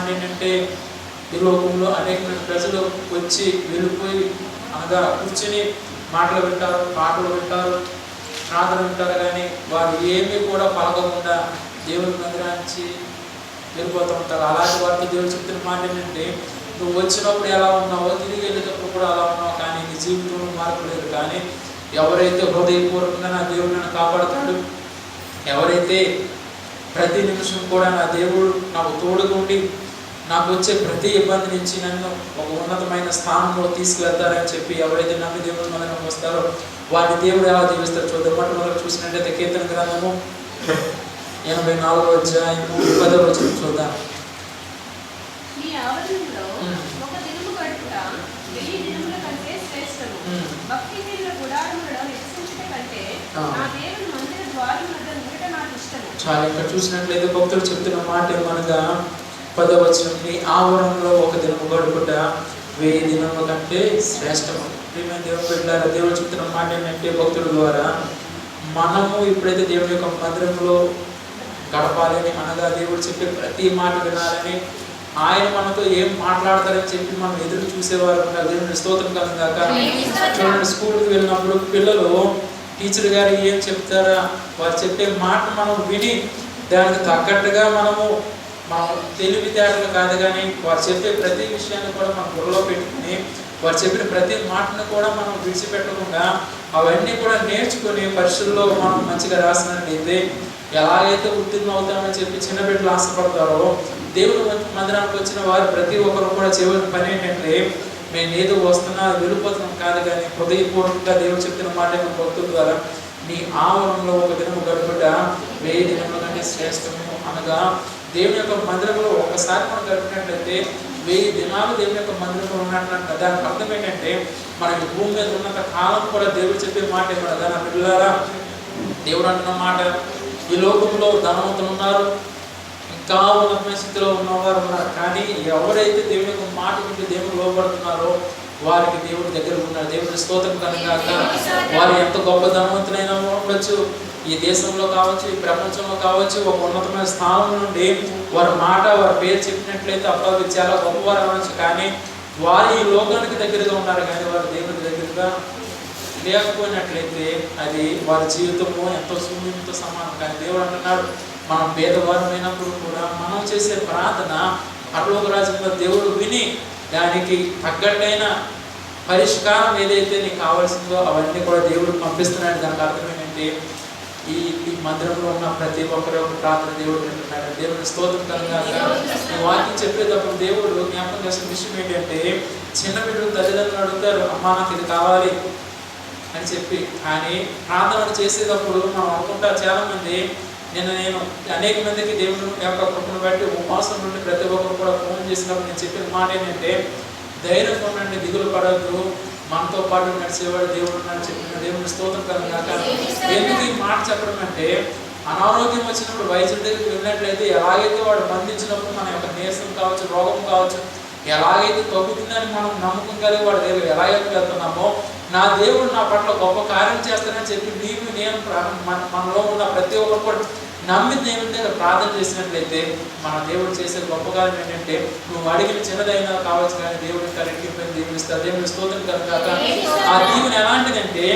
మాట ఏంటంటే ఈ లోకంలో అనేకమైన ప్రజలు వచ్చి వెళ్ళిపోయి అనగా కూర్చొని మాటలు వింటారు, పాటలు వింటారు, ప్రార్థన వింటారు, కానీ వారు ఏమీ కూడా పలకకుండా దేవుని మందిరానికి వెళ్ళిపోతూ ఉంటారు. అలాంటి వారితో దేవుడు చెప్తున్న మాట ఏంటంటే నువ్వు వచ్చినప్పుడు ఎలా ఉన్నావో తిరిగి వెళ్ళేటప్పుడు కూడా అలా ఉన్నావు, కానీ నీ జీవితంలో మార్పు లేదు. కానీ ఎవరైతే హృదయపూర్వకంగా నా దేవుడు నన్ను కాపాడుతాడు, ఎవరైతే ప్రతి నిమిషం కూడా నా దేవుడు నాకు తోడుగా ఉండి నాకు వచ్చే ప్రతి ఇబ్బంది నుంచి నన్ను ఒక ఉన్నతమైన స్థానంలో తీసుకువెళ్తారని చెప్పి ఎవరైతే నమ్మి దేవుడి మందిరం వస్తారో వారిని దేవుడు ఎలా దీవిస్తారు చూద్దాం. మొట్టమొదటి చూసినట్టయితే కీర్తన గ్రంథము 84వ అధ్యాయం 10వ వచనం చూద్దాం. చాలా ఇక్కడ చూసినట్లయితే భక్తులు చెప్తున్న మాట ఏమనగా 10వ వచనం, నీ ఆవరణలో ఒక దినము గడుపుట 1000 దినముల కంటే శ్రేష్టము. దేవుని బిడ్డలారా, దేవుడు చెప్తున్న మాట ఏంటంటే భక్తుల ద్వారా మనము ఎప్పుడైతే దేవుని యొక్క మందిరంలో గడపాలని అనగా దేవుడు చెప్పే ప్రతి మాట వినాలని, ఆయన మనతో ఏం మాట్లాడతారని చెప్పి మనం ఎదురు చూసేవారు ఉంటారు. దేవుని స్తోత్రం కలుగాక. చూడండి, స్కూల్కి వెళ్ళినప్పుడు పిల్లలు టీచర్ గారు ఏం చెప్తారా వారు చెప్పే మాట మనం విని దానికి తగ్గట్టుగా మన తెలివితేటలు కాదు, కానీ వారు చెప్పే ప్రతి విషయాన్ని కూడా మనం బుర్రలో పెట్టుకుని వారు చెప్పిన ప్రతి మాటను కూడా మనం విడిచిపెట్టకుండా అవన్నీ కూడా నేర్చుకుని పరీక్షల్లో మనం మంచిగా రాసినట్లయితే ఎలాగైతే ఉత్తీర్ణం అవుతామని చెప్పి చిన్న బిడ్డలు ఆశపడతారో, దేవుడు మందిరానికి వచ్చిన వారు ప్రతి ఒక్కరు కూడా చేయవలసిన పని ఏంటంటే మేము ఏదో వస్తున్నా వెళ్ళిపోతున్నాం కాదు, కానీ హృదయపూర్వకంగా దేవుడు చెప్తున్న మాట భక్తుల ద్వారా నీ ఆవరణలో ఒక దినము గడుపుట 1000 దినముల కంటే శ్రేష్టము. అనగా దేవుని యొక్క మందిరంలో ఒకసారి మనం గడిపినట్లయితే 1000 దినాలు దేవుని యొక్క మందిరంలో ఉన్నట్టు. దానికి అర్థం ఏంటంటే మనకి భూమి మీద ఉన్నంత కాలం కూడా దేవుడు చెప్పే మాట ఏమన్నా నా పిల్లలారా, దేవుడు అంటున్న మాట, ఈ లోకంలో ధనవంతులు ఉన్నారు, ఇంకా ఉన్నతమైన స్థితిలో ఉన్నవారు ఉన్నారు, కానీ ఎవరైతే దేవుని యొక్క మాట వింటూ దేవుడు లోబడుతున్నారో వారికి దేవుడి దగ్గర ఉన్నారు. దేవుడి స్తోత్రం కనుగాక. వారు ఎంత గొప్ప ధనవంతులైనా ఉండొచ్చు, ఈ దేశంలో కావచ్చు, ఈ ప్రపంచంలో కావచ్చు, ఒక ఉన్నతమైన స్థానం నుండి వారి మాట వారి పేరు చెప్పినట్లయితే అబ్బాయి చాలా గొప్పవారు అవ్వచ్చు, కానీ వారు ఈ లోకానికి దగ్గరగా ఉన్నారు, కానీ వారి దేవుడికి దగ్గరగా లేకపోయినట్లయితే అది వారి జీవితము ఎంతో శూన్యంతో సమానం. కానీ దేవుడు అంటున్నాడు, మనం పేదవారమైనప్పుడు కూడా మనం చేసే ప్రార్థన పరలోక రాజ్యంలో దేవుడు విని దానికి తగ్గట్టైన పరిష్కారం ఏదైతే నీకు కావాల్సిందో అవన్నీ కూడా దేవుడు పంపిస్తున్నాడు. దానికి అర్థం ఏంటంటే ఈ మందిరంలో ఉన్న ప్రతి ఒక్కరి ఒక ప్రార్థన దేవుడు వింటున్నాడు. దేవుని స్తోత్రం కలుగాక. ఈ వాక్యం చెప్పేటప్పుడు దేవుడు జ్ఞాపకం చేసిన విషయం ఏంటంటే చిన్న బిడ్డలు తల్లిదండ్రులు అడుగుతారు, అమ్మా నాకు ఇది కావాలి అని చెప్పి, కానీ ప్రార్థన చేసేటప్పుడు మనం అనుకుంటా చాలామంది నేను అనేక మందికి దేవుని యొక్క కృపను బట్టి ఉపవాసం నుండి ప్రతి ఒక్కరు కూడా ఫోన్ చేసినప్పుడు నేను చెప్పిన మాట ఏంటంటే ధైర్యం ఉండండి, దిగులు పడద్దు, మనతో పాటు నడిచేవాడు దేవుడు ఉన్నాడు చెప్పిన దేవుని స్తోత్రం కలుగాక. ఎందుకు ఈ మాట చెప్పడం అంటే అనారోగ్యం వచ్చినప్పుడు వైద్యుడి దగ్గరికి వెళ్ళినట్లయితే ఎలాగైతే వాడు బంధించినప్పుడు మన యొక్క నీరసం కావచ్చు, రోగం కావచ్చు, ఎలాగైతే తగ్గుతుందని మనం నమ్మకం కలిగి వాడి దగ్గర ఎలాగైతే వెళ్తున్నామో నా దేవుడు నా పట్ల గొప్ప కార్యం చేస్తానని చెప్పి నేను మనలో ఉన్న ప్రతి ఒక్కరు కూడా నమ్మి దేవుని దగ్గర ప్రార్థన చేసినట్లయితే మన దేవుడు చేసే గొప్ప కార్యం ఏంటంటే నువ్వు అడిగిన చిన్నదైనా కావచ్చు, కానీ దేవుడి కరెక్ట్పై దీవిస్తారు. దేవుని స్తోత్రం కనుక. ఆ దీవెన ఎలాంటిదంటే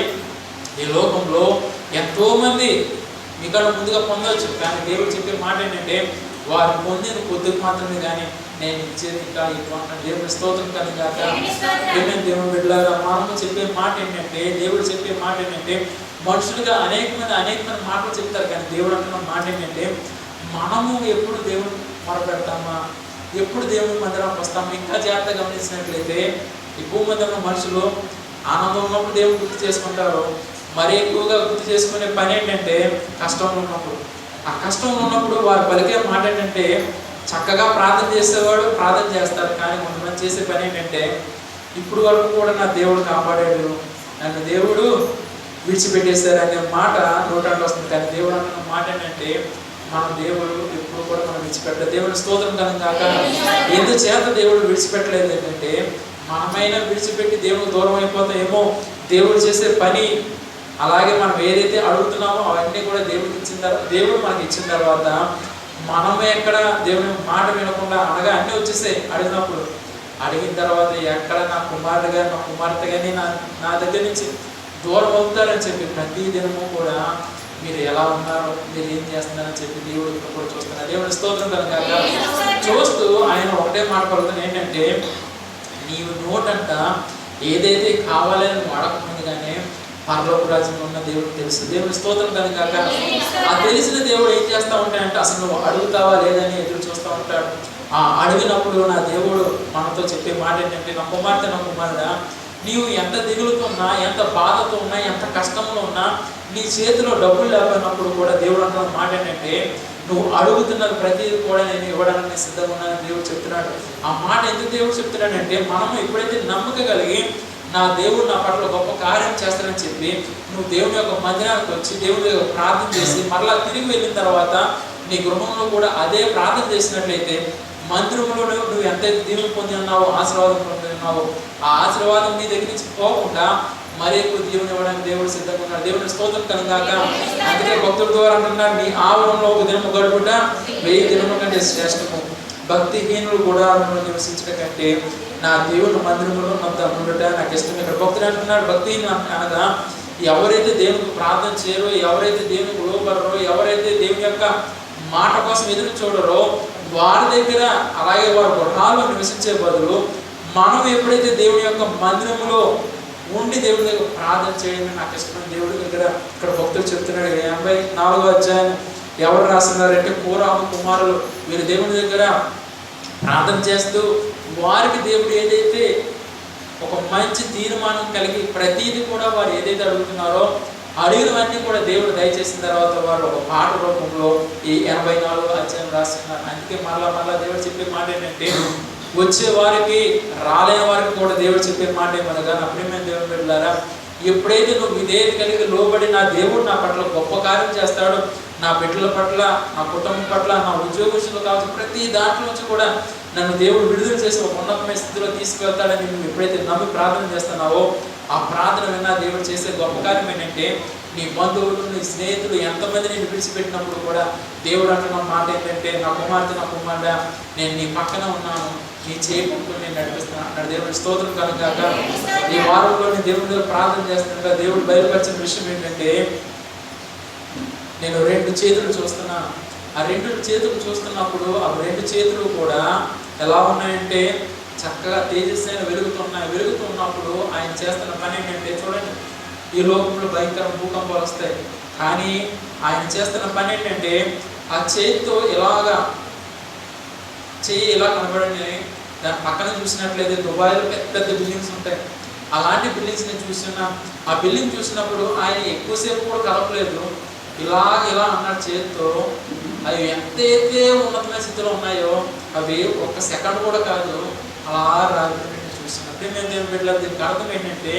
ఈ లోకంలో ఎంతోమంది మీకన్నా ముందుగా పొందవచ్చు, కానీ దేవుడు చెప్పే మాట ఏంటంటే వారు పొందిన కొద్దిగా మాత్రమే, కానీ నేను ఇచ్చేది ఇంకా ఎక్కువ. దేవుని స్తోత్రం కనుగాక. దేవుని బిడ్డలారా, మనము చెప్పే మాట ఏంటంటే దేవుడు చెప్పే మాట ఏంటంటే మనుషులుగా అనేకమైన మాటలు చెప్తారు, కానీ దేవుడు అంటున్న మాట ఏంటంటే మనము ఎప్పుడు దేవుడు మొరపెడతామా, ఎప్పుడు దేవుని మందిరానికి వస్తామా. ఇంకా జాగ్రత్తగా గమనించినట్లయితే ఈ భూమి మీద ఉన్న మనుషులు ఆనందం ఉన్నప్పుడు దేవుడు గుర్తు చేసుకుంటారు, మరి ఎక్కువగా గుర్తు చేసుకునే పని ఏంటంటే కష్టంలో ఉన్నప్పుడు. ఆ కష్టంలో ఉన్నప్పుడు వారు పలికే మాట ఏంటంటే చక్కగా ప్రార్థన చేసేవాడు ప్రార్థన చేస్తారు, కానీ కొంతమంది చేసే పని ఏంటంటే ఇప్పుడు వరకు కూడా నా దేవుడు కాపాడాడు, నన్ను దేవుడు విడిచిపెట్టేశారు అనే మాట నోటానికి వస్తుంది. కానీ దేవుడు అంటున్న మాట ఏంటంటే మన దేవుడు ఎప్పుడు కూడా మనం విడిచిపెట్టలేదు. దేవుని స్తోత్రం కనుక. ఎందుచేత దేవుడు విడిచిపెట్టలేదు ఏంటంటే మనమైనా విడిచిపెట్టి దేవుడు దూరం అయిపోతామేమో. దేవుడు చేసే పని అలాగే మనం ఏదైతే అడుగుతున్నామో అవన్నీ కూడా దేవుడికి ఇచ్చిన తర్వాత దేవుడు మనకి ఇచ్చిన తర్వాత మనమే ఎక్కడ దేవుని మాట వినకుండా అనగా అన్నీ వచ్చేసాయి అడిగినప్పుడు. అడిగిన తర్వాత ఎక్కడ నా కుమారుడుగా నా కుమార్తె కానీ నా దగ్గర నుంచి దూరం అవుతారని చెప్పి ప్రతి దినము కూడా మీరు ఎలా ఉన్నారో, మీరు ఏం చేస్తున్నారని చెప్పి దేవుడు కూడా చూస్తున్నారు. దేవుని స్తోత్రం కనుక చూస్తూ ఆయన ఒకటే మాట పలుకుతుంది ఏంటంటే, నీవు నోటంట ఏదైతే కావాలని వాడకముందుగానే పరలోక రాజ్యంలో ఉన్న దేవుడు తెలుసు. దేవుని స్తోత్రం కనుక ఆ తెలిసిన దేవుడు ఏం చేస్తూ ఉంటాడంటే, అసలు నువ్వు అడుగుతావా లేదని ఎదురు చూస్తూ ఉంటాడు. ఆ అడిగినప్పుడు నా దేవుడు మనతో చెప్పే మాట ఏంటంటే, నా కుమార్తె నా కుమారుడా, నీవు ఎంత దిగులుతో ఉన్నా, ఎంత బాధతో ఉన్నా, ఎంత కష్టంలో ఉన్నా, నీ చేతిలో డబ్బులు లేకపోయినప్పుడు కూడా దేవుడు అంటున్న మాట ఏంటంటే, నువ్వు అడుగుతున్నది ప్రతిదీ కూడా నేను ఇవ్వడానికి సిద్ధంగా ఉన్నానని దేవుడు చెప్తున్నాడు. ఆ మాట ఎందుకు దేవుడు చెప్తున్నాడంటే, మనము ఎప్పుడైతే నమ్మక కలిగి నా దేవుడు నా పట్ల గొప్ప కార్యం చేస్తానని చెప్పి నువ్వు దేవుని యొక్క మందిరానికి వచ్చి దేవుడి యొక్క ప్రార్థన చేసి మరలా తిరిగి వెళ్ళిన తర్వాత నీ గృహంలో కూడా అదే ప్రార్థన చేసినట్లయితే, మందిరంలో నువ్వు ఎంతైతే దీవులు పొంది ఉన్నావో, ఆశీర్వాదం పొంది ఉన్నావో, ఆ ఆశీర్వాదం నీ దగ్గర నుంచి పోకుండా మరీ ఎక్కువ దీవుని ఇవ్వడానికి దేవుడు సిద్ధంగా ఉన్నాడు. దేవుని స్తోత్రం కనుగాక. అందుకే భక్తుల ద్వారా అంటున్నారు, నీ ఆవరణలో ఒక దినము గడుపుట 1000 దినముల కంటే శ్రేష్టము. భక్తిహీనులు గుడారంలో నివసించడం కంటే నా దేవుని మందిరంలో ఉండట నాకు ఇష్టం. ఇక్కడ భక్తులు అంటున్నాడు, భక్తిహీను అనగా ఎవరైతే దేవునికి ప్రార్థన చేయరో, ఎవరైతే దేవునికి లోపడరో, ఎవరైతే దేవుని యొక్క మాట కోసం ఎదురు చూడరో వారి దగ్గర, అలాగే వారి గృహాల్లో నివసించే బదులు మనం ఎప్పుడైతే దేవుని యొక్క మందిరంలో ఉండి దేవుడి దగ్గర ప్రార్థన చేయడం నాకు ఇష్టమైన దేవుడి దగ్గర ఇక్కడ భక్తులు చెప్తున్నాడు. 84వ అధ్యాయం ఎవరు రాస్తున్నారంటే, కోరాహు కుమారులు. వీరు దేవుని దగ్గర ప్రార్థన చేస్తూ వారికి దేవుడు ఏదైతే ఒక మంచి తీర్మానం కలిగి ప్రతిదీ కూడా వారు ఏదైతే అడుగుతున్నారో అడిగినవన్నీ కూడా దేవుడు దయచేసిన తర్వాత వారు ఒక పాట రూపంలో ఈ 84వ అధ్యాయం రాస్తున్నారు. అందుకే మళ్ళా దేవుడు చెప్పే మాట ఏంటంటే, వచ్చే వారికి రాలేని వారికి కూడా దేవుడు చెప్పే మాట ఏమనగా, నా ప్రియమైన దేవుని బిడ్డలారా, ఎప్పుడైతే నువ్వు విధేయత కలిగి లోబడి నా దేవుడు నా పట్ల గొప్ప కార్యం చేస్తాడు, నా బిడ్డల పట్ల, నా కుటుంబం పట్ల, నా ఉద్యోగస్తులు కావచ్చు, ప్రతి దాంట్లో నుంచి కూడా నన్ను దేవుడు విడుదల చేసి ఒక ఉన్నతమైన స్థితిలో తీసుకువెళ్తాడని నువ్వు ఎప్పుడైతే నమ్మి ప్రార్థన చేస్తున్నావో, ఆ ప్రార్థన విన్నా దేవుడు చేసే గొప్ప కార్యం ఏంటంటే, నీ బంధువులు, నీ స్నేహితులు ఎంతమంది నేను విడిచిపెట్టినప్పుడు కూడా దేవుడు అంటున్న మాట ఏంటంటే, నా కుమార్తె నా కుమారుడా, నేను నీ పక్కన ఉన్నాను, నీ చేయి పట్టుకొని నేను నడిపిస్తాను అన్నాడు. దేవుడి స్తోత్రం కనుక ఈ వారంలో నేను దేవుడి దగ్గర ప్రార్థన చేస్తుండగా దేవుడు బయలుపరిచిన విషయం ఏంటంటే, నేను 2 చేతులు చూస్తున్నాను. ఆ 2 చేతులు చూస్తున్నప్పుడు ఆ 2 చేతులు కూడా ఎలా ఉన్నాయంటే చక్కగా తేజస్సైన వెలుగుతున్నప్పుడు ఆయన చేస్తున్న పని ఏంటంటే, చూడండి, ఈ లోకంలో భయంకర భూకంపాలు వస్తాయి, కానీ ఆయన చేస్తున్న పని ఏంటంటే ఆ చేతితో చెయ్యి ఇలా కనబడండి. దాని పక్కన చూసినట్లయితే దుబాయ్లో పెద్ద బిల్డింగ్స్ ఉంటాయి. అలాంటి బిల్డింగ్స్ నేను చూస్తున్నా. ఆ బిల్డింగ్ చూసినప్పుడు ఆయన ఎక్కువసేపు కూడా కలపలేదు, ఇలా అన్నాడు చేతితో. అవి ఎంతైతే ఉన్నతమైన స్థితిలో ఉన్నాయో అవి 1 సెకండ్ కూడా కాదు, అలా రాత్రి చూసినప్పుడు మేము దేవుని బిడ్డలు. దీనికి అర్థం ఏంటంటే,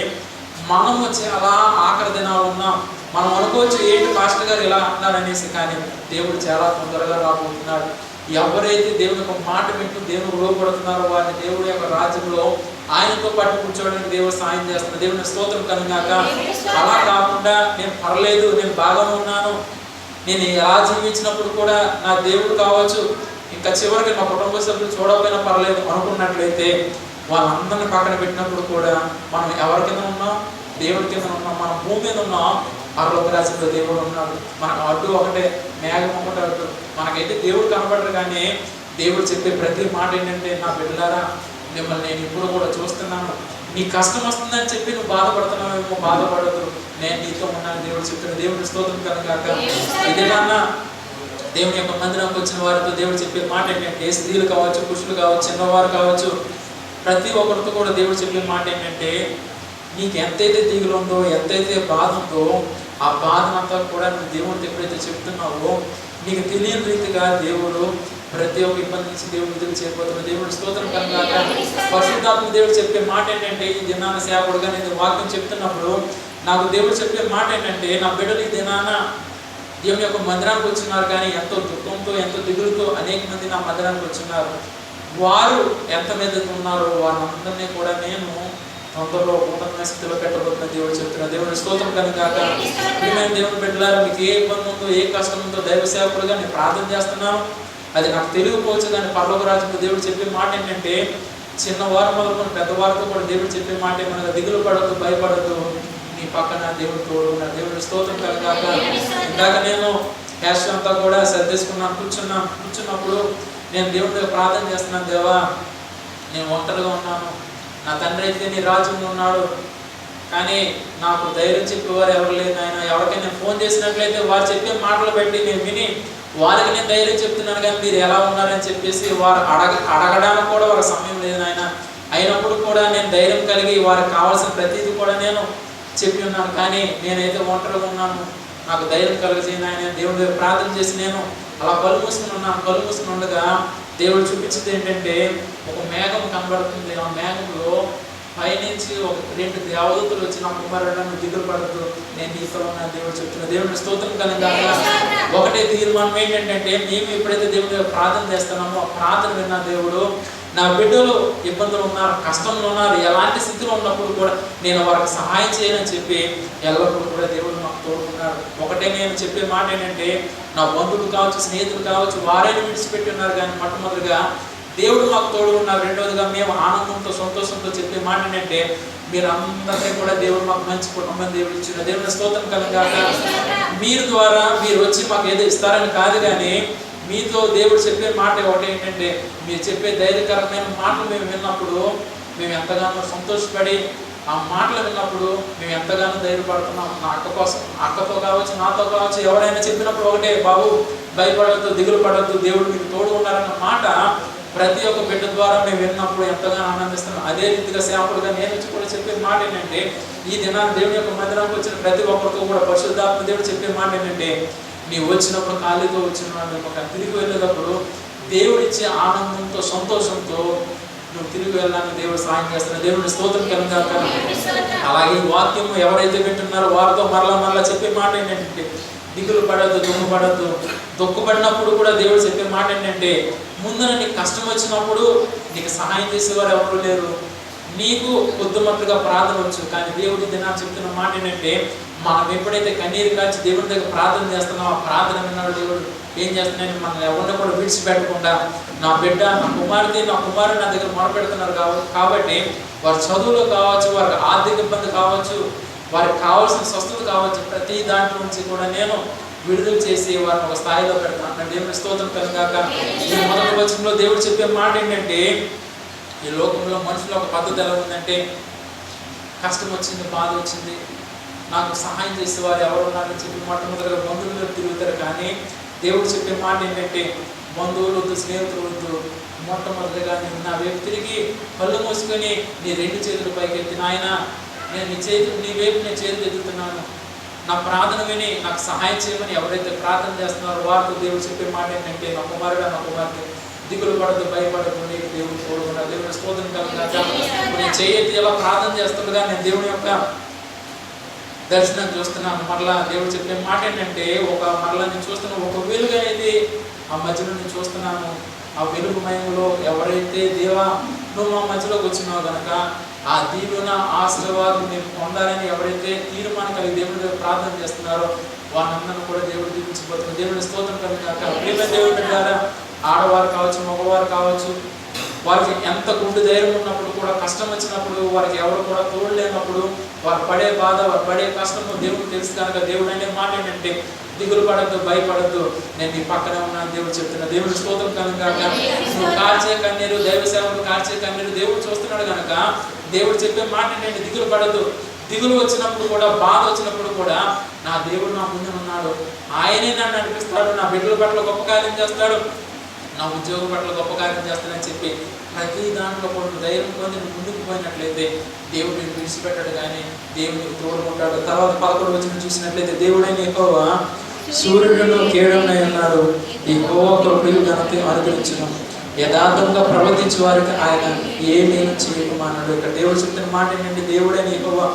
మనం వచ్చి అలా ఆఖరి దినాలు ఉన్నాం. మనం అనుకోవచ్చు ఏంటి పాస్టర్ గారు ఇలా అంటున్నారనేసి, కానీ దేవుడు చాలా తొందరగా రాబోతున్నాడు. ఎవరైతే దేవుని యొక్క మాట వింటూ దేవునికి లోపడుతున్నారో వారిని దేవుడి యొక్క రాజ్యంలో ఆయనతో పాటు కూర్చోవడానికి దేవుడు సాయం చేస్తున్నారు. దేవుని స్తోత్రం కనుగాక. అలా కాకుండా నేను పర్లేదు, నేను బాగానే ఉన్నాను, నేను ఎలా జీవించినప్పుడు కూడా నా దేవుడు కావచ్చు, ఇంకా చివరికి మా కుటుంబ సభ్యులు చూడకపోయినా పర్లేదు అనుకున్నట్లయితే, వాళ్ళందరినీ పక్కన పెట్టినప్పుడు కూడా మనం ఎవరి కింద ఉన్నాం? దేవుడి కింద ఉన్నాం. మనం భూమి మీద ఉన్నాం, పరలోక రాజ్యంలో దేవుడు ఉన్నాడు. మనకు అడ్డు ఒకటే, మేఘం ఒకటే అడ్డు. మనకైతే దేవుడు కనబడరు, కానీ దేవుడు చెప్పే ప్రతి మాట ఏంటంటే, నా బిడ్డలారా, మిమ్మల్ని నేను ఇప్పుడు కూడా చూస్తున్నాను. నీ కష్టం వస్తుందని చెప్పి నువ్వు బాధపడుతున్నావేమో, బాధపడదు, నేను నీతో ఉన్నాను దేవుడు చెప్తున్నాడు. దేవుడి స్తోత్రం కనుక ఇదేనా దేవుని యొక్క మందిరానికి వచ్చిన వారితో దేవుడు చెప్పే మాట ఏంటంటే, స్త్రీలు కావచ్చు, పురుషులు కావచ్చు, చిన్నవారు కావచ్చు, ప్రతి ఒక్కరితో కూడా దేవుడు చెప్పే మాట ఏంటంటే, నీకు ఎంతైతే దిగులు ఉందో, ఎంతైతే బాధ ఉందో, ఆ బాధనంతా కూడా నువ్వు దేవుడితో ఎప్పుడైతే చెప్తున్నావో, నీకు తెలియని రీతిగా దేవుడు ప్రతి ఒక్క ఇబ్బంది నుంచి దేవుడి దగ్గర చేరిపోతున్నాడు. దేవుడి స్తోత్రం కనుక పరిశుద్ధాత్మ దేవుడు చెప్పే మాట ఏంటంటే, ఈ దినాన సేవకుడుగా నేను వాక్యం చెప్తున్నప్పుడు నాకు దేవుడు చెప్పే మాట ఏంటంటే, నా బిడ్డలు ఈ దినాన దేవుని యొక్క మందిరానికి వచ్చినారు, కానీ ఎంతో దుఃఖంతో, ఎంతో దిగులుతో అనేక మంది నా మందిరానికి వచ్చినారు. వారు ఎంత మీద ఉన్నారో వారందరినీ కూడా నేను తొందరలో ఉన్నతమైన స్థితిలో పెట్టబోతున్న దేవుడు చెప్తున్నారు. దేవుడి స్తోత్రం కనుక ప్రియమైన దేవుని బిడ్డలారా, మీకు ఏ ఇబ్బంది ఉందో, ఏ కష్టం ఉందో, దైవ సేవకులుగా నేను ప్రార్థన చేస్తున్నాను. అది నాకు తెలియకపోవచ్చు, కానీ పరలోక రాజ్యంలో దేవుడు చెప్పే మాట ఏంటంటే, చిన్నవారు మొదలుకొని పెద్దవారితో కూడా దేవుడు చెప్పే మాట ఏమనగా, దిగులు పడద్దు, భయపడద్దు, నీ పక్కన దేవుడు తోడు ఉన్నాడు. దేవుడి స్తోత్రం కలగాక. ఇందాక నేను క్యాష్ అంతా కూడా సర్దేసుకున్నాను, కూర్చున్నప్పుడు నేను దేవుడి దగ్గర ప్రార్థన చేస్తున్నాను, దేవా నేను ఒంటరిగా ఉన్నాను, నా తండ్రి అయితే నీ రాజ్యంలో ఉన్నాడు, కానీ నాకు ధైర్యం చెప్పేవారు ఎవరు లేదు ఆయన. ఎవరికైనా ఫోన్ చేసినట్లయితే వారు చెప్పే మాటలు బట్టి నేను విని వారికి నేను ధైర్యం చెప్తున్నాను, కానీ మీరు ఎలా ఉన్నారని చెప్పేసి వారు అడగడానికి కూడా వారి సమయం లేదు ఆయన. అయినప్పుడు కూడా నేను ధైర్యం కలిగి వారికి కావాల్సిన ప్రతిదీ కూడా నేను చెప్పి ఉన్నాను. కానీ నేనైతే ఒంటరిగా ఉన్నాను, నాకు ధైర్యం కలిగజేయను ఆయన. దేవుడి దగ్గర ప్రార్థన చేసి నేను అలా కళ్ళు మూసుకుని ఉన్నాను. కళ్ళు మూసుకుని ఉండగా దేవుడు చూపించింది ఏంటంటే, ఒక మేఘం కనబడుతుంది. ఆ మేఘంలో పైనుంచి ఒక 2 దేవదూతలు వచ్చి, నా కుమారుడు నువ్వు దిగులు పడద్దు, నేను నీతో ఉన్నా దేవుడు చెప్తున్నా. దేవుడిని స్తోత్రం కనుక ఒకటే తీర్మానం ఏంటంటే, మేము ఎప్పుడైతే దేవుడి దగ్గర ప్రార్థన చేస్తున్నామో ఆ ప్రార్థన విన్న దేవుడు, నా బిడ్డలు ఇబ్బందులు ఉన్నారు, కష్టంలో ఉన్నారు, ఎలాంటి స్థితిలో ఉన్నప్పుడు కూడా నేను వారికి సహాయం చేయనని చెప్పి ఎల్లప్పుడూ కూడా దేవుడు మాకు తోడుకున్నారు. ఒకటే నేను చెప్పే మాట ఏంటంటే, నా బంధువులు కావచ్చు, స్నేహితులు కావచ్చు, వారైనా విడిచిపెట్టి ఉన్నారు, కానీ మొట్టమొదటిగా దేవుడు మాకు తోడు ఉన్నారు. రెండవదిగా మేము ఆనందంతో సంతోషంతో చెప్పే మాట ఏంటంటే, మీరు అందరికీ కూడా దేవుడు మాకు మంచి కుటుంబం దేవుడు ఇచ్చిన. దేవుని స్తోత్రం కలగాక. మీరు ద్వారా మీరు వచ్చి మాకు ఏదో ఇస్తారని కాదు, కానీ మీతో దేవుడు చెప్పే మాట ఒకటి ఏంటంటే, మీరు చెప్పే ధైర్యకరమైన మాటలు మేము విన్నప్పుడు మేము ఎంతగానో సంతోషపడి, ఆ మాటలు విన్నప్పుడు మేము ఎంతగానో ధైర్యపడుతున్నాం. నా అక్కతో కావచ్చు, నాతో కావచ్చు, ఎవరైనా చెప్పినప్పుడు ఒకటే, బాబు భయపడద్దు, దిగులు పడద్దు, దేవుడు మీకు తోడు ఉన్నారన్న మాట ప్రతి ఒక్క బిడ్డ ద్వారా మేము విన్నప్పుడు ఎంతగానో ఆనందిస్తున్నాం. అదే రీతిగా సేవకుడుగా నేను వచ్చి కూడా చెప్పే మాట ఏంటంటే, ఈ దినాన్ని దేవుని యొక్క మందిరానికి వచ్చిన ప్రతి ఒక్కరితో కూడా పరిశుద్ధాత్మ దేవుడు చెప్పే మాట ఏంటంటే, నీవు వచ్చినప్పుడు ఖాళీతో వచ్చిన వాళ్ళు తిరిగి వెళ్ళేటప్పుడు దేవుడిచ్చే ఆనందంతో సంతోషంతో నువ్వు తిరిగి వెళ్ళాలని దేవుడు సహాయం చేస్తున్నాడు. దేవుడిని స్తోత్రం కలుగాక. అలాగే ఈ వాక్యం ఎవరైతే వింటున్నారో వారితో మరలా చెప్పే మాట ఏంటంటే, దిగులు పడద్దు, దుఃఖపడద్దు. దుఃఖపడినప్పుడు కూడా దేవుడు చెప్పే మాట ఏంటంటే, ముందున నీకు కష్టం వచ్చినప్పుడు నీకు సహాయం చేసేవారు ఎవరు లేరు, నీకు కొద్దిమట్టుగా ప్రార్థన వచ్చు, కానీ దేవుడి దినాన్ని చెప్తున్న మాట ఏంటంటే, మనం ఎప్పుడైతే కన్నీరు కాచి దేవుడి దగ్గర ప్రార్థన చేస్తున్నామో ఆ ప్రార్థన విన్నాడు దేవుడు ఏం చేస్తున్నాయని మనం ఎవరిని కూడా విడిచిపెట్టకుండా, నా బిడ్డ, నా కుమారుడు నా దగ్గర మొరపెడుతున్నారు కాబట్టి వారి చదువులో కావచ్చు, వారికి ఆర్థిక ఇబ్బంది కావచ్చు, వారికి కావాల్సిన స్వస్థత కావచ్చు, ప్రతి దాంట్లో నుంచి కూడా నేను విడుదల చేసి వారిని ఒక స్థాయిలో పెడతాను. దేవుని స్తోత్రం కలుగాక. ఈ మొదటి వచనంలో దేవుడు చెప్పే మాట ఏంటంటే, ఈ లోకంలో మనుషులు ఒక పద్ధతి ఎలా ఉందంటే, కష్టం వచ్చింది, బాధ వచ్చింది, నాకు సహాయం చేసేవారు ఎవరు ఉన్నారని చెప్పి మొట్టమొదటిగా బంధువులు తిరుగుతారు. కానీ దేవుడు చెప్పే మాట ఏంటంటే, బంధువులు వద్దు, స్నేహితులు వద్దు, మొట్టమొదటిగా నేను నా వైపు తిరిగి కళ్ళు మూసుకొని నీ 2 చేతులు పైకి ఎత్తి, నాయన నేను నీ వైపు నేను చేతులు ఎత్తుతున్నాను, నా ప్రార్థన విని నాకు సహాయం చేయమని ఎవరైతే ప్రార్థన చేస్తున్నారో వారితో దేవుడు చెప్పే మాట ఏంటంటే, నా కుమారుడు, నా కుమార్తె దిగులు పడదు, భయపడదు, నీకు దేవుడు తోడుకున్నాడు. దేవుని స్తోత్రం కలుగాక. నేను చేయెత్తి ఎలా ప్రార్థన చేస్తుండగా నేను దేవుని యొక్క దర్శనం చూస్తున్నాను. మరలా దేవుడు చెప్పే మాట ఏంటంటే, మరలా నేను చూస్తున్నాను, ఒక వెలుగు అనేది ఆ మధ్యలో నేను చూస్తున్నాను. ఆ వెలుగుమయంలో ఎవరైతే దేవా నువ్వు మా మధ్యలోకి వచ్చినావు కనుక ఆ దీవెన ఆశీర్వాదం మీరు పొందాలని ఎవరైతే తీర్మానం కలిగి దేవుడి దగ్గర ప్రార్థన చేస్తున్నారో వారందరూ కూడా దేవుడు దీవించబోతున్నారు. దేవుని స్తోత్రం కలుగాక. ప్రేమ దేవుడి ద్వారా ఆడవారు కావచ్చు, మగవారు కావచ్చు, వారికి ఎంత గుండె ధైర్యం ఉన్నప్పుడు కూడా కష్టం వచ్చినప్పుడు వారికి ఎవరు కూడా తోడు లేనప్పుడు వారు పడే బాధ, వారు పడే కష్టము దేవుడికి తెలుసు కనుక దేవుడు అనే మాట ఏంటంటే, దిగులు పడద్దు, భయపడద్దు, నేను నీ పక్కనే ఉన్నాను దేవుడు చెప్తున్నా. దేవుడి స్తోత్రం కనుక. నువ్వు కార్చే కన్నీరు, దైవ సేవకుడు కార్చే కన్నీరు దేవుడు చూస్తున్నాడు కనుక దేవుడు చెప్పే మాట ఏంటంటే, దిగులు పడద్దు. దిగులు వచ్చినప్పుడు కూడా, బాధ వచ్చినప్పుడు కూడా నా దేవుడు నా ముందు ఉన్నాడు, ఆయనే నన్ను నడిపిస్తాడు, నా బిడ్డల పట్ల గొప్ప కార్యం చేస్తాడు, నా ఉద్యోగం పట్ల గొప్ప కార్యం చేస్తానని చెప్పి ప్రతి దాంట్లో కూడా ధైర్యం పొంది నువ్వు ముందుకు పోయినట్లయితే దేవుడు నేను విడిచిపెట్టాడు, కానీ దేవుడికి తోడుకుంటాడు. తర్వాత 11వ వచనం చూసినట్లయితే, దేవుడైన యెహోవా సూర్యుడును కేడమునై ఉన్నాడు, యెహోవా కృపయు ఘనతయు అనుగ్రహించును, యథార్థంగా ప్రవర్తించే వారికి ఆయన ఏమీ చేయకుమన్నాడు. ఇక్కడ దేవుడు చెప్తున్న మాట ఏంటంటే, దేవుడైన యెహోవా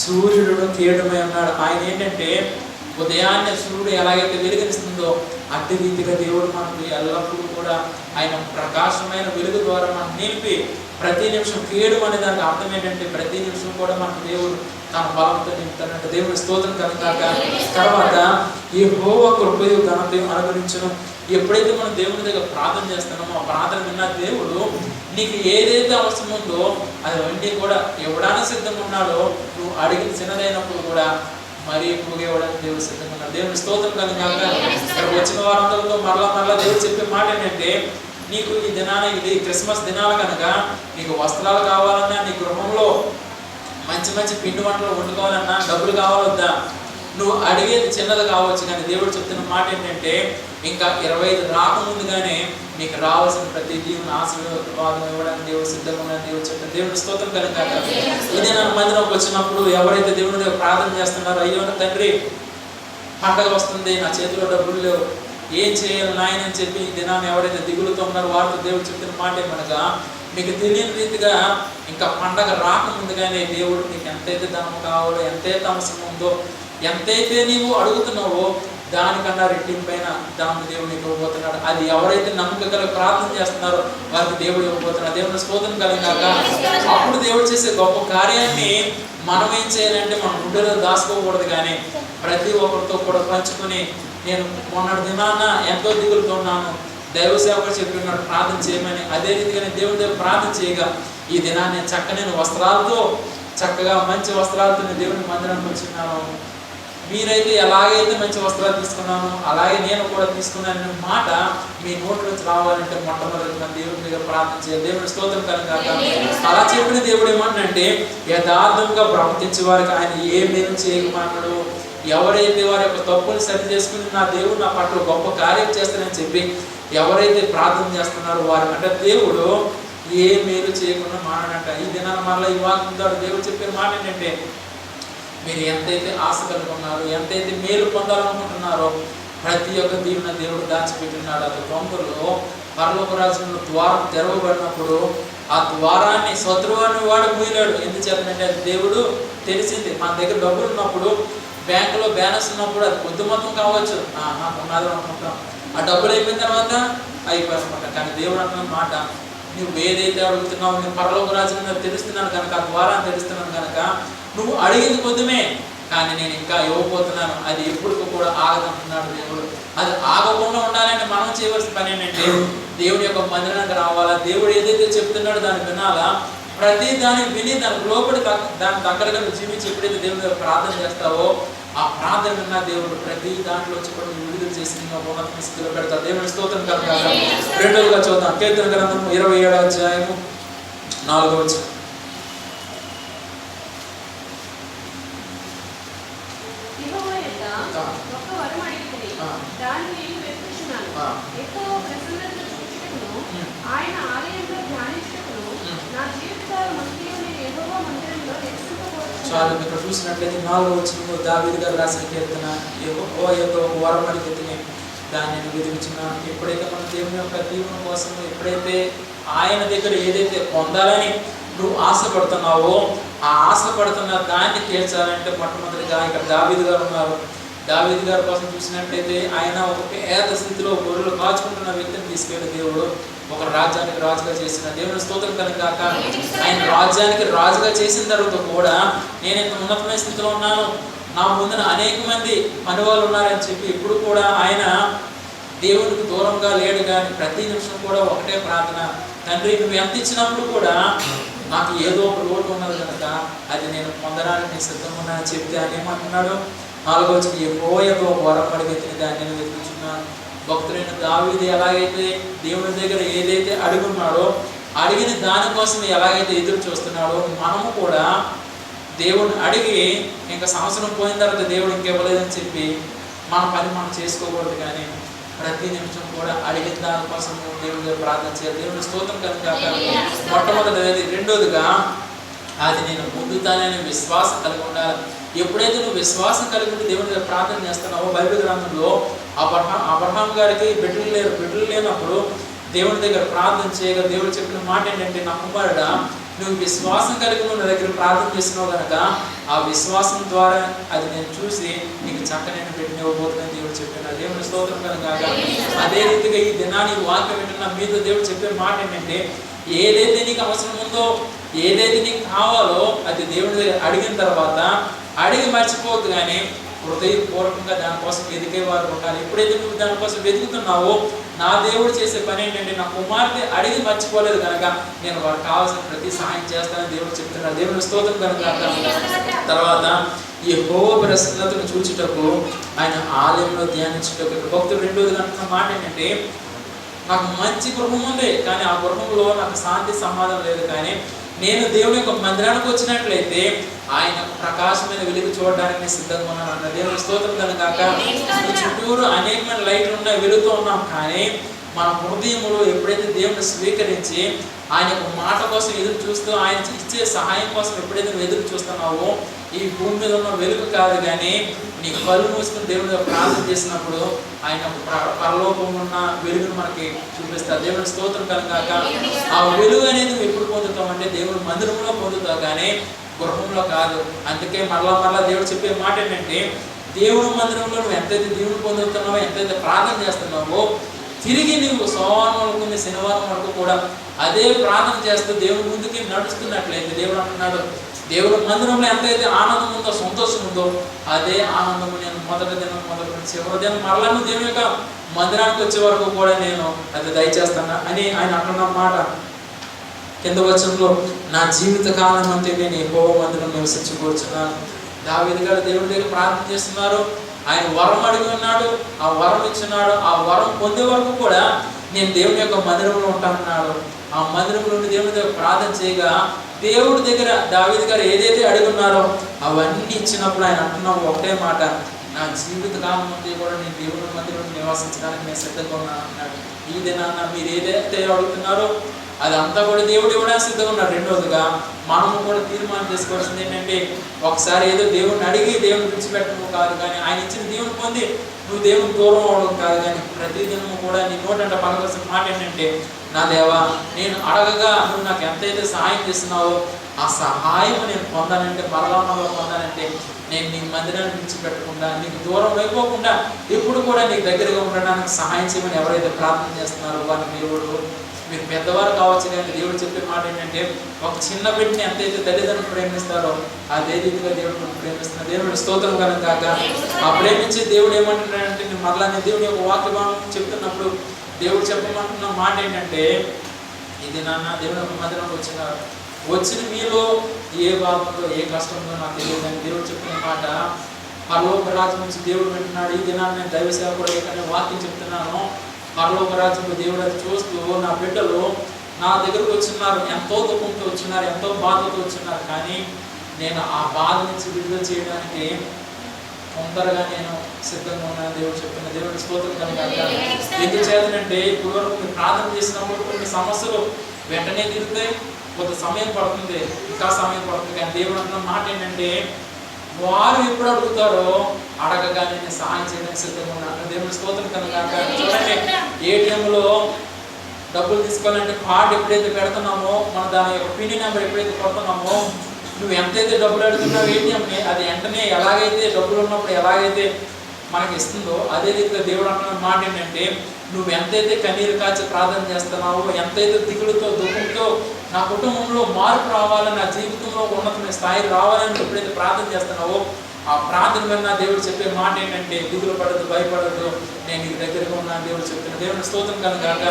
సూర్యుడును కేడమై ఉన్నాడు. ఆయన ఏంటంటే, ఉదయాన్నే సూర్యుడు ఎలాగైతే వెలుగునిస్తుందో అట్టి రీతిగా దేవుడు మనకు ఎల్లప్పుడూ కూడా ఆయన ప్రకాశమైన వెలుగు ద్వారా మనం నింపి ప్రతి నిమిషం కేడు అనే దానికి అర్థం ఏంటంటే, ప్రతి నిమిషం కూడా మనకు దేవుడు తన బలంతో నింపుతానంట. దేవుడి స్తోత్రం కనుక. తర్వాత యెహోవా కృపయు ఘనతయు అనుగ్రహించును, ఎప్పుడైతే మనం దేవుని దగ్గర ప్రార్థన చేస్తున్నామో ఆ ప్రార్థన విన్న దేవుడు నీకు ఏదైతే అవసరం ఉందో అది వెంటనే కూడా ఇవ్వడానికి సిద్ధంగా ఉన్నాడో, నువ్వు అడిగిన చిన్నదైనప్పుడు కూడా మరీ ఎక్కువగా ఇవ్వడానికి దేవుడు సిద్ధంగా ఉన్నాడు. దేవుని స్తోత్రం కనుక ఇక్కడ వచ్చిన వారందరితో మరలా దేవుడు చెప్పే మాట ఏంటంటే, నీకు ఈ దినాన ఇది క్రిస్మస్ దినాలు కనుక నీకు వస్త్రాలు కావాలన్నా, నీ గృహంలో మంచి మంచి పిండి వంటలు వండుకోవాలన్నా డబ్బులు కావాలొద్దా, నువ్వు అడిగేది చిన్నది కావచ్చు, కానీ దేవుడు చెప్తున్న మాట ఏంటంటే ఇంకా 25 రాకముందుగానే నీకు రావాల్సిన ప్రతి దేవుని ఆశీర్వాదం ఇవ్వడానికి దేవుడు సిద్ధంగా ఉన్నాడని దేవుడు చెప్తాను. దేవుని స్తోత్రం కనుక ఇదే నా మందిరంకి వచ్చినప్పుడు ఎవరైతే దేవుని దగ్గర ప్రార్థన చేస్తున్నారో, అయ్యో తండ్రి పండగ వస్తుంది, నా చేతిలో డబ్బులు లేవు, ఏం చేయాలి నాయన అని చెప్పి ఈ దినాన్ని ఎవరైతే దిగులుతో ఉన్నారో వారితో దేవుడు చెప్తున్న మాట ఏమనగా, మీకు తెలియని రీతిగా ఇంకా పండగ రాకముందుగానే దేవుడు నీకు ఎంతైతే ధనం కావాలో, ఎంతైతే అవసరం ఉందో, ఎంతైతే నీవు అడుగుతున్నావో దానికన్నా రెట్టింపైన దాన్ని దేవుడు నీకు ఇవ్వబోతున్నాడు. అది ఎవరైతే నమ్మకం కలిగి ప్రార్థన చేస్తున్నారో వారికి దేవుడు ఇవ్వబోతున్నాడు. దేవుని స్తోత్రం కలిగాక అప్పుడు దేవుడు చేసే గొప్ప కార్యాన్ని మనం ఏం చేయాలంటే మన గుండెలో దాచుకోకూడదు, కానీ ప్రతి ఒక్కరితో కూడా పంచుకొని, నేను మొన్నటి దినాన ఎంతో దిగులుతో ఉన్నాను, దైవ సేవకుడు చెప్పి ఉన్నాడు ప్రార్థన చేయమని, అదే రీతిగా దేవుడి దగ్గర ప్రార్థన చేయగా ఈ దినాన్ని చక్కని వస్త్రాలతో, చక్కగా మంచి వస్త్రాలతో నేను దేవుని మందిరానికి వచ్చినాను. మీరైతే ఎలాగైతే మంచి వస్త్రాలు తీసుకున్నాను అలాగే నేను కూడా తీసుకున్నాననే మాట మీ నోటి నుంచి రావాలంటే మొట్టమొదటి మన దేవుని దగ్గర ప్రార్థన చేయాలి. దేవుని స్తోత్రం కలుగాక. అలా చెప్పిన దేవుడు ఏమంటే, యథార్థంగా ప్రవర్తించే వారికి ఆయన ఏ మేలు చేయమన్నాడు. ఎవరైతే వారి యొక్క తప్పులు సరి చేసుకుని నా దేవుడు నా పట్ల గొప్ప కార్యం చేస్తానని చెప్పి ఎవరైతే ప్రార్థన చేస్తున్నారో వారికంటే దేవుడు ఏ మేలు చేయకుండా మాట్లాడంట. ఈ దినాన మరలా ఈ వాక్యం ద్వారా దేవుడు చెప్పిన మాట ఏంటంటే, మీరు ఎంతైతే ఆశ కలుగున్నారో, ఎంతైతే మేలు పొందాలనుకుంటున్నారో ప్రతి ఒక్క దీవెన దేవుడు దాచిపెట్టున్నాడు. అది తొందరలో పరలోక రాజ్యంలో ద్వారం తెరవబడినప్పుడు ఆ ద్వారాన్ని శత్రువాన్ని వాడు మూయలేడు. ఎందుచేతంటే అది దేవుడు తెలిసింది. మన దగ్గర డబ్బులు ఉన్నప్పుడు, బ్యాంకులో బ్యాలెన్స్ ఉన్నప్పుడు అది కొద్ది మొత్తం కావచ్చు, ఉన్నది అనుకుంటాం, ఆ డబ్బులు అయిపోయిన తర్వాత అయిపోయానుకుంటాం. కానీ దేవుడు అంటున్న మాట, నువ్వు ఏదైతే అడుగుతున్నావు, నేను పరలోక రాజ్యంలో తెలుస్తున్నాను కనుక, ఆ ద్వారాన్ని తెలుస్తున్నాను కనుక నువ్వు అడిగింది కొద్దిమే, కానీ నేను ఇంకా ఇవ్వబోతున్నాను, అది ఎప్పుడు కూడా ఆగదంటున్నాడు దేవుడు. అది ఆగకుండా ఉండాలంటే మనం చేయవలసిన పని ఏంటంటే, దేవుడి యొక్క మందిరానికి రావాలా, దేవుడు ఏదైతే చెప్తున్నాడో దాన్ని వినాలా, ప్రతి దాన్ని విని దానికి లోపలి దాని దగ్గరగా నువ్వు జీవించి ఎప్పుడైతే దేవుడి దగ్గర ప్రార్థన చేస్తావో ఆ ప్రార్థన విన్న దేవుడు ప్రతి దాంట్లో వచ్చి కూడా విడుదల చేసి ఉన్నత స్థితిలో పెడతాడు. దేవుని స్తోత్రం కలుగాక. రెండవగా చూద్దాం, కీర్తన గ్రంథం 27వ అధ్యాయము 4వ వచనం. చాలు ఇక్కడ చూసినట్లయితే 4వ వచనంలో దావీదు గారు రాసిన కీర్తన, యెహోవాతో వరం అడిగితే దాన్ని నేను విధించున్నాను. ఎప్పుడైతే మన దేవుని యొక్క దీవెన కోసం, ఎప్పుడైతే ఆయన దగ్గర ఏదైతే పొందాలని నువ్వు ఆశపడుతున్నావో ఆ ఆశపడుతున్న దాన్ని తీర్చాలంటే మొట్టమొదటిగా ఇక్కడ దావీదు గారు ఉన్నారు. దావీదు గారి కోసం చూసినట్లయితే ఆయన ఒక పేద స్థితిలో గొర్రెలు కాచుకుంటున్న వ్యక్తిని తీసుకెళ్లి దేవుడు ఒక రాజ్యానికి రాజుగా చేసిన. దేవుని స్తోత్రం కనుగాక. ఆయన రాజ్యానికి రాజుగా చేసిన తర్వాత కూడా నేను ఇంత ఉన్నతమైన స్థితిలో ఉన్నాను, నా ముందున అనేక మంది పనివాళ్ళు ఉన్నారని చెప్పి ఇప్పుడు కూడా ఆయన దేవునికి దూరంగా లేడు. కానీ ప్రతి నిమిషం కూడా ఒకటే ప్రార్థన, తండ్రి నువ్వు ఎంత ఇచ్చినప్పుడు కూడా నాకు ఏదో ఒక లోటు ఉన్నది కనుక అది నేను పొందడానికి నేను సిద్ధంగా ఉన్నానని చెప్తే ఆయన ఏమంటున్నాడు, 4వ వచనం, యెహోవాతో వరం అడిగితే దాన్ని నేను వెతుకుచున్నాను. భక్తులైన దావీదు ఎలాగైతే దేవుని దగ్గర ఏదైతే అడుగున్నాడో అడిగిన దానికోసం ఎలాగైతే ఎదురు చూస్తున్నాడో మనము కూడా దేవుడిని అడిగి ఇంకా సంవత్సరం పోయిన తర్వాత దేవుడు ఇంకివ్వలేదని చెప్పి మన పని మనం చేసుకోకూడదు. కానీ ప్రతి నిమిషం కూడా అడిగిన దానికోసం దేవుడి దగ్గర ప్రార్థన చేయాలి. దేవుని స్తోత్రం కనుక. మొట్టమొదటిది. రెండోదిగా అది నేను పొందుతాననే విశ్వాసం కలిగి ఉండాలి. ఎప్పుడైతే నువ్వు విశ్వాసం కలిగి ఉండి దేవుని దగ్గర ప్రార్థన చేస్తున్నావో, బైబిల్ గ్రంథంలో అబ్రహాం గారికి బిడ్డలు లేనప్పుడు దేవుని దగ్గర ప్రార్థన చేయగా దేవుడు చెప్పిన మాట ఏంటంటే, నా కుమారుడా నువ్వు విశ్వాసం కలిగి నా దగ్గర ప్రార్థన చేస్తున్నావు కనుక ఆ విశ్వాసం ద్వారా అది నేను చూసి నీకు చక్కనైన బిడ్డని ఇవ్వబోతుందని దేవుడు చెప్పినాడు. దేవుని స్తోత్రం కనుక. అదే రీతిగా ఈ దినాన్ని వాక్యం వింటున్న మీతో దేవుడు చెప్పే మాట ఏంటంటే, ఏదైతే నీకు అవసరం ఉందో, ఏదైతే నీకు కావాలో అది దేవుడి దగ్గర అడిగిన తర్వాత అడిగి మర్చిపోవద్దు. కానీ హృదయపూర్వకంగా దానికోసం వెతికేవారు ఉండాలి. ఎప్పుడైతే నువ్వు దానికోసం వెతుకుతున్నావో, నా దేవుడు చేసే పని ఏంటంటే, నా కుమార్తె అడిగి మర్చిపోలేదు కనుక నేను వారికి కావాల్సిన ప్రతి సహాయం చేస్తానని దేవుడు చెప్తున్నాడు. దేవుని స్తోత్రం కనుక. తర్వాత యెహోవా ప్రసన్నతను చూచుటకు, ఆయన ఆలయంలో ధ్యానించుటకు. భక్తుడు రెండోది అంటున్న మాట ఏంటంటే, నాకు మంచి గృహం ఉంది, కానీ ఆ గృహంలో నాకు శాంతి సమాధానం లేదు. కానీ నేను దేవుని యొక్క మందిరానికి వచ్చినట్లయితే ఆయన ప్రకాశమైన వెలుగు చూడడానికి నేను సిద్ధంగా ఉన్నాను అన్న. దేవుని స్తోత్రం కనుక. చుట్టూరు అనేకమైన లైట్లు ఉన్నాయి, వెలుగుతూ ఉన్నాం. కానీ మన హృదయంలో ఎప్పుడైతే దేవుని స్వీకరించి ఆయన యొక్క మాట కోసం ఎదురు చూస్తూ, ఆయన ఇచ్చే సహాయం కోసం ఎప్పుడైతే నువ్వు ఎదురు చూస్తున్నావో, ఈ భూమి మీద ఉన్న వెలుగు కాదు, కానీ నీ కళ్ళు మూసుకుని దేవుని ప్రార్థన చేసినప్పుడు ఆయన పరలోకంలో ఉన్న వెలుగును మనకి చూపిస్తారు. దేవుని స్తోత్రం కనుక. ఆ వెలుగు అనేది నువ్వు ఎప్పుడు పొందుతావంటే దేవుని మందిరంలో పొందుతావు, కానీ గృహంలో కాదు. అందుకే మరలా దేవుడు చెప్పే మాట ఏంటంటే, దేవుని మందిరంలో నువ్వు ఎంతైతే దేవుని పొందుతున్నావో, ఎంతైతే ప్రార్థన చేస్తున్నావో, తిరిగి నువ్వు సోమవారం వరకు శనివారం వరకు కూడా అదే ప్రార్థన చేస్తూ దేవుని ముందుకి నడుస్తున్నట్లయితే, దేవుడు అంటున్నాడు, దేవుడు మందిరంలో ఎంతైతే ఆనందం ఉందో, సంతోషం ఉందో, అదే ఆనందము నేను మొదటి దినం మొదటి నుంచి చివరి దినం మరలా నువ్వు దేవుని యొక్క మందిరానికి వచ్చే వరకు కూడా నేను అది దయచేస్తాను అని ఆయన అంటున్న మాట. కింద వచనంలో, నా జీవిత కాలం అంతే నేను యెహోవా మందిరం నివసించుకోవచ్చున్నాను. దావీదు గారు దేవుడి దగ్గర ప్రార్థన చేస్తున్నారు. ఆయన వరం అడిగి ఉన్నాడు, ఆ వరం ఇచ్చినాడు. ఆ వరం పొందే వరకు కూడా నేను దేవుని యొక్క మందిరంలో ఉంటానన్నాడు. ఆ మందిరంలో నుండి దేవుని దగ్గర ప్రార్థన చేయగా, దేవుడి దగ్గర దావీదు గారు ఏదైతే అడిగి ఉన్నారో అవన్నీ ఇచ్చినప్పుడు ఆయన అంటున్నాం ఒకటే మాట, నా జీవిత కాలం అంతా కూడా నేను దేవుని మందిరంలో నివాసించడానికి నేను సిద్ధంగా ఉన్నాను అన్నాడు. ఈ దినాన్న మీరు ఏదైతే అడుగుతున్నారో అదంతా కూడా దేవుడు ఇవ్వడానికి సిద్ధంగా ఉన్నాడు. రెండోదిగా మనము కూడా తీర్మానం చేసుకోవాల్సింది ఏంటంటే, ఒకసారి ఏదో దేవుడిని అడిగి దేవుని విడిచిపెట్టడం కాదు, కానీ ఆయన ఇచ్చిన దేవుని పొంది నువ్వు దేవుని దూరం అవడం కాదు, కానీ ప్రతిదినము కూడా నీ నోటంట పలకాల్సిన మాట ఏంటంటే, నా దేవా, నేను అడగగా నువ్వు నాకు ఎంతైతే సహాయం చేస్తున్నావో ఆ సహాయం నేను పొందానంటే, పరలోకంలో పొందానంటే, నేను నీ మందిరాన్ని విడిచిపెట్టకుండా, నీకు దూరం అయిపోకుండా ఎప్పుడు కూడా నీకు దగ్గరగా ఉండడానికి సహాయం చేయమని ఎవరైతే ప్రార్థన చేస్తున్నారో వారిని దేవుడు, మీరు పెద్దవారు కావచ్చు, కానీ దేవుడు చెప్పే మాట ఏంటంటే, ఒక చిన్న బిడ్డని ఎంతైతే తల్లిదండ్రులు ప్రేమిస్తారో అదే రీతిగా దేవుడు ప్రేమిస్తున్నారు. దేవుడు స్తోత్రం కనుక. ఆ ప్రేమించే దేవుడు ఏమంటున్నాడంటే, నేను మరలా నేను దేవుని యొక్క వాక్యభావం చెప్తున్నప్పుడు దేవుడు చెప్పమంటున్న మాట ఏంటంటే, ఇది నాన్న దేవుని యొక్క మందిరంలో వచ్చిన మీలో ఏ భాగంలో ఏ కష్టంలో నాకు తెలియదు అని దేవుడు చెప్పిన మాట. పరలోక రాజ్యం నుంచి దేవుడు వింటున్నాడు. ఈ దినాన్ని నేను దైవ సేవకుడు ఏకనే వాక్యం చెప్తున్నాను. పరలోక రాజ్యంలో దేవుడు అది చూస్తూ, నా బిడ్డలు నా దగ్గరకు వచ్చిన్నారు, ఎంతో దుఃఖంతో వచ్చినారు, ఎంతో బాధతో వచ్చినారు, కానీ నేను ఆ బాధ నుంచి విడుదల చేయడానికి తొందరగా నేను సిద్ధంగా ఉన్నాను దేవుడు చెప్పిన. దేవుడి స్తోత్రం కనుక. ఎందుకు చేతనంటే, ఇప్పుడు వరకు మీరు ప్రార్థన చేసినప్పుడు కొన్ని సమస్యలు వెంటనే తీరుతాయి, కొంత సమయం పడుతుంది, ఇంకా సమయం పడుతుంది. కానీ దేవుడు అంటున్న మాట ఏంటంటే, వారు ఎప్పుడు అడుగుతారో అడగగానే నేను సహాయం చేయడానికి సిద్ధంగా ఉన్నాను. దేవుడి స్తోత్రం కనుక. చూడండి, ఏటీఎంలో డబ్బులు తీసుకోవాలంటే కార్డు ఎప్పుడైతే పెడుతున్నామో, మన దాని యొక్క పిన్ నెంబర్ ఎప్పుడైతే కొడుతున్నామో, నువ్వు ఎంతైతే డబ్బులు అడుగుతున్నావు ఏటీఎంని, అది వెంటనే ఎలాగైతే డబ్బులు ఉన్నప్పుడు ఎలాగైతే మనకి ఇస్తుందో, అదే రీతిగా దేవుడు అంటున్న మాట ఏంటంటే, నువ్వు ఎంతైతే కన్నీరు కాచి ప్రార్థన చేస్తున్నావో, ఎంతైతే దిగులుతో దుఃఖంతో నా కుటుంబంలో మార్పు రావాలని, నా జీవితంలో ఉన్నతమైన స్థాయి రావాలని ఎప్పుడైతే ప్రార్థన చేస్తున్నావో, ఆ ప్రార్థన మీద దేవుడు చెప్పే మాట ఏంటంటే, దిగులు పడద్దు, భయపడద్దు, నేను నీకు దగ్గరగా ఉన్నాను దేవుడు చెప్తున్నా. దేవుని స్తోత్రం కనుక.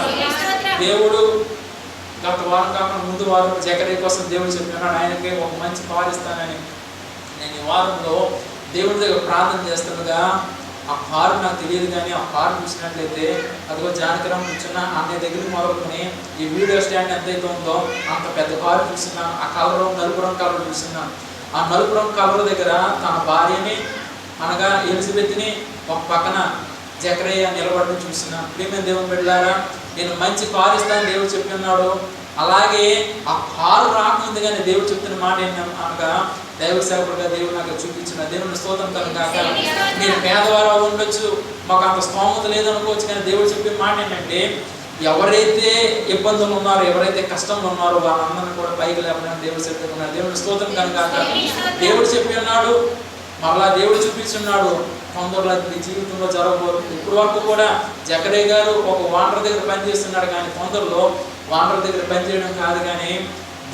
దేవుడు గత వారం కాకుండా ముందు వారం జకరియా కోసం దేవుడు చెప్పినాడు, ఆయనకి ఒక మంచి కారు ఇస్తానని. నేను ఈ వారంలో దేవుడి దగ్గర ప్రార్థన చేస్తుండగా ఆ కారు నాకు తెలియదు, కానీ ఆ కారు చూసినట్లయితే అదిగో జానకిరామ్ కూర్చున్న అన్నయ్య దగ్గరికి మొదలుకొని ఈ వీడియో స్టాండ్ ఎంతైతే ఉందో అంత పెద్ద కారు చూస్తున్నాను. ఆ కలర్ నలుపు రంగు కలర్ చూస్తున్నాను. ఆ నలుపు రంగు కలర్ దగ్గర తన భార్యని అనగా ఎలిజబెత్ని ఒక పక్కన జకరియా నిలబడి చూస్తున్నాను. ప్రియమైన దేవుని బిడ్డలారా, నేను మంచి కారు ఇస్తాను దేవుడు చెప్పి ఉన్నాడు. అలాగే ఆ కారు రాకముందు కానీ దేవుడు చెప్తున్న మాట ఏంటంటే, అనగా దైవ సేవకుడుగా దేవుడు నాకు చూపించిన. దేవుని స్తోత్రం కనుక. మీరు పేదవారు ఉండొచ్చు, మాకు అంత స్తోమత లేదనుకోవచ్చు, కానీ దేవుడు చెప్పే మాట ఏంటంటే, ఎవరైతే ఇబ్బందులు ఉన్నారో, ఎవరైతే కష్టంలో ఉన్నారో వాళ్ళందరినీ కూడా పైకి లేపడానికి దేవుడు చెప్తున్నాడు. దేవుని స్తోత్రం కనుక. దేవుడు చెప్పి ఉన్నాడు, మరలా దేవుడు చూపించున్నాడు, తొందరలో మీ జీవితంలో జరగబోతుంది. ఇప్పుడు వరకు కూడా జకరియా గారు ఒక వాండర్ దగ్గర పనిచేస్తున్నాడు, కానీ తొందరలో వాండర్ దగ్గర పనిచేయడం కాదు, కానీ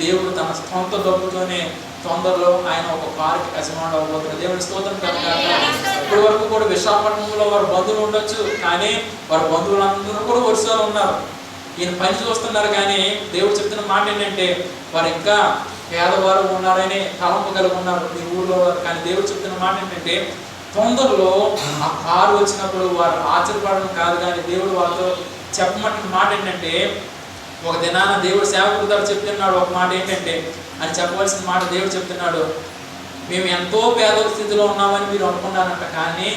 దేవుడు తన సొంత డబ్బుతోనే తొందరలో ఆయన ఒక కారుకి యజమానుడు అవ్వబోతున్నారు. దేవుని స్తోత్రం కనుక ఇప్పటి వరకు కూడా విశాఖపట్నంలో వారి బంధువులు ఉండొచ్చు, కానీ వారి బంధువులందరూ కూడా వరుసలో ఉన్నారు. ఈయన పని చూస్తున్నారు, కానీ దేవుడు చెప్తున్న మాట ఏంటంటే వారు ఇంకా పేదవారు ఉన్నారని తలంపు కలిగి ఉన్నారు ఈ ఊళ్ళో. కానీ దేవుడు చెప్తున్న మాట ఏంటంటే తొందరలో ఆ కారు వచ్చినప్పుడు వారు ఆశ్చర్యపడడం కాదు, కానీ దేవుడు వాళ్ళతో చెప్పమంటున్న మాట ఏంటంటే ఒక దినాన దేవుడు సేవకుల ద్వారా చెప్తున్నాడు ఒక మాట ఏంటంటే అని చెప్పవలసిన మాట దేవుడు చెప్తున్నాడు, మేము ఎంతో పేద స్థితిలో ఉన్నామని మీరు అనుకున్నారంట, కానీ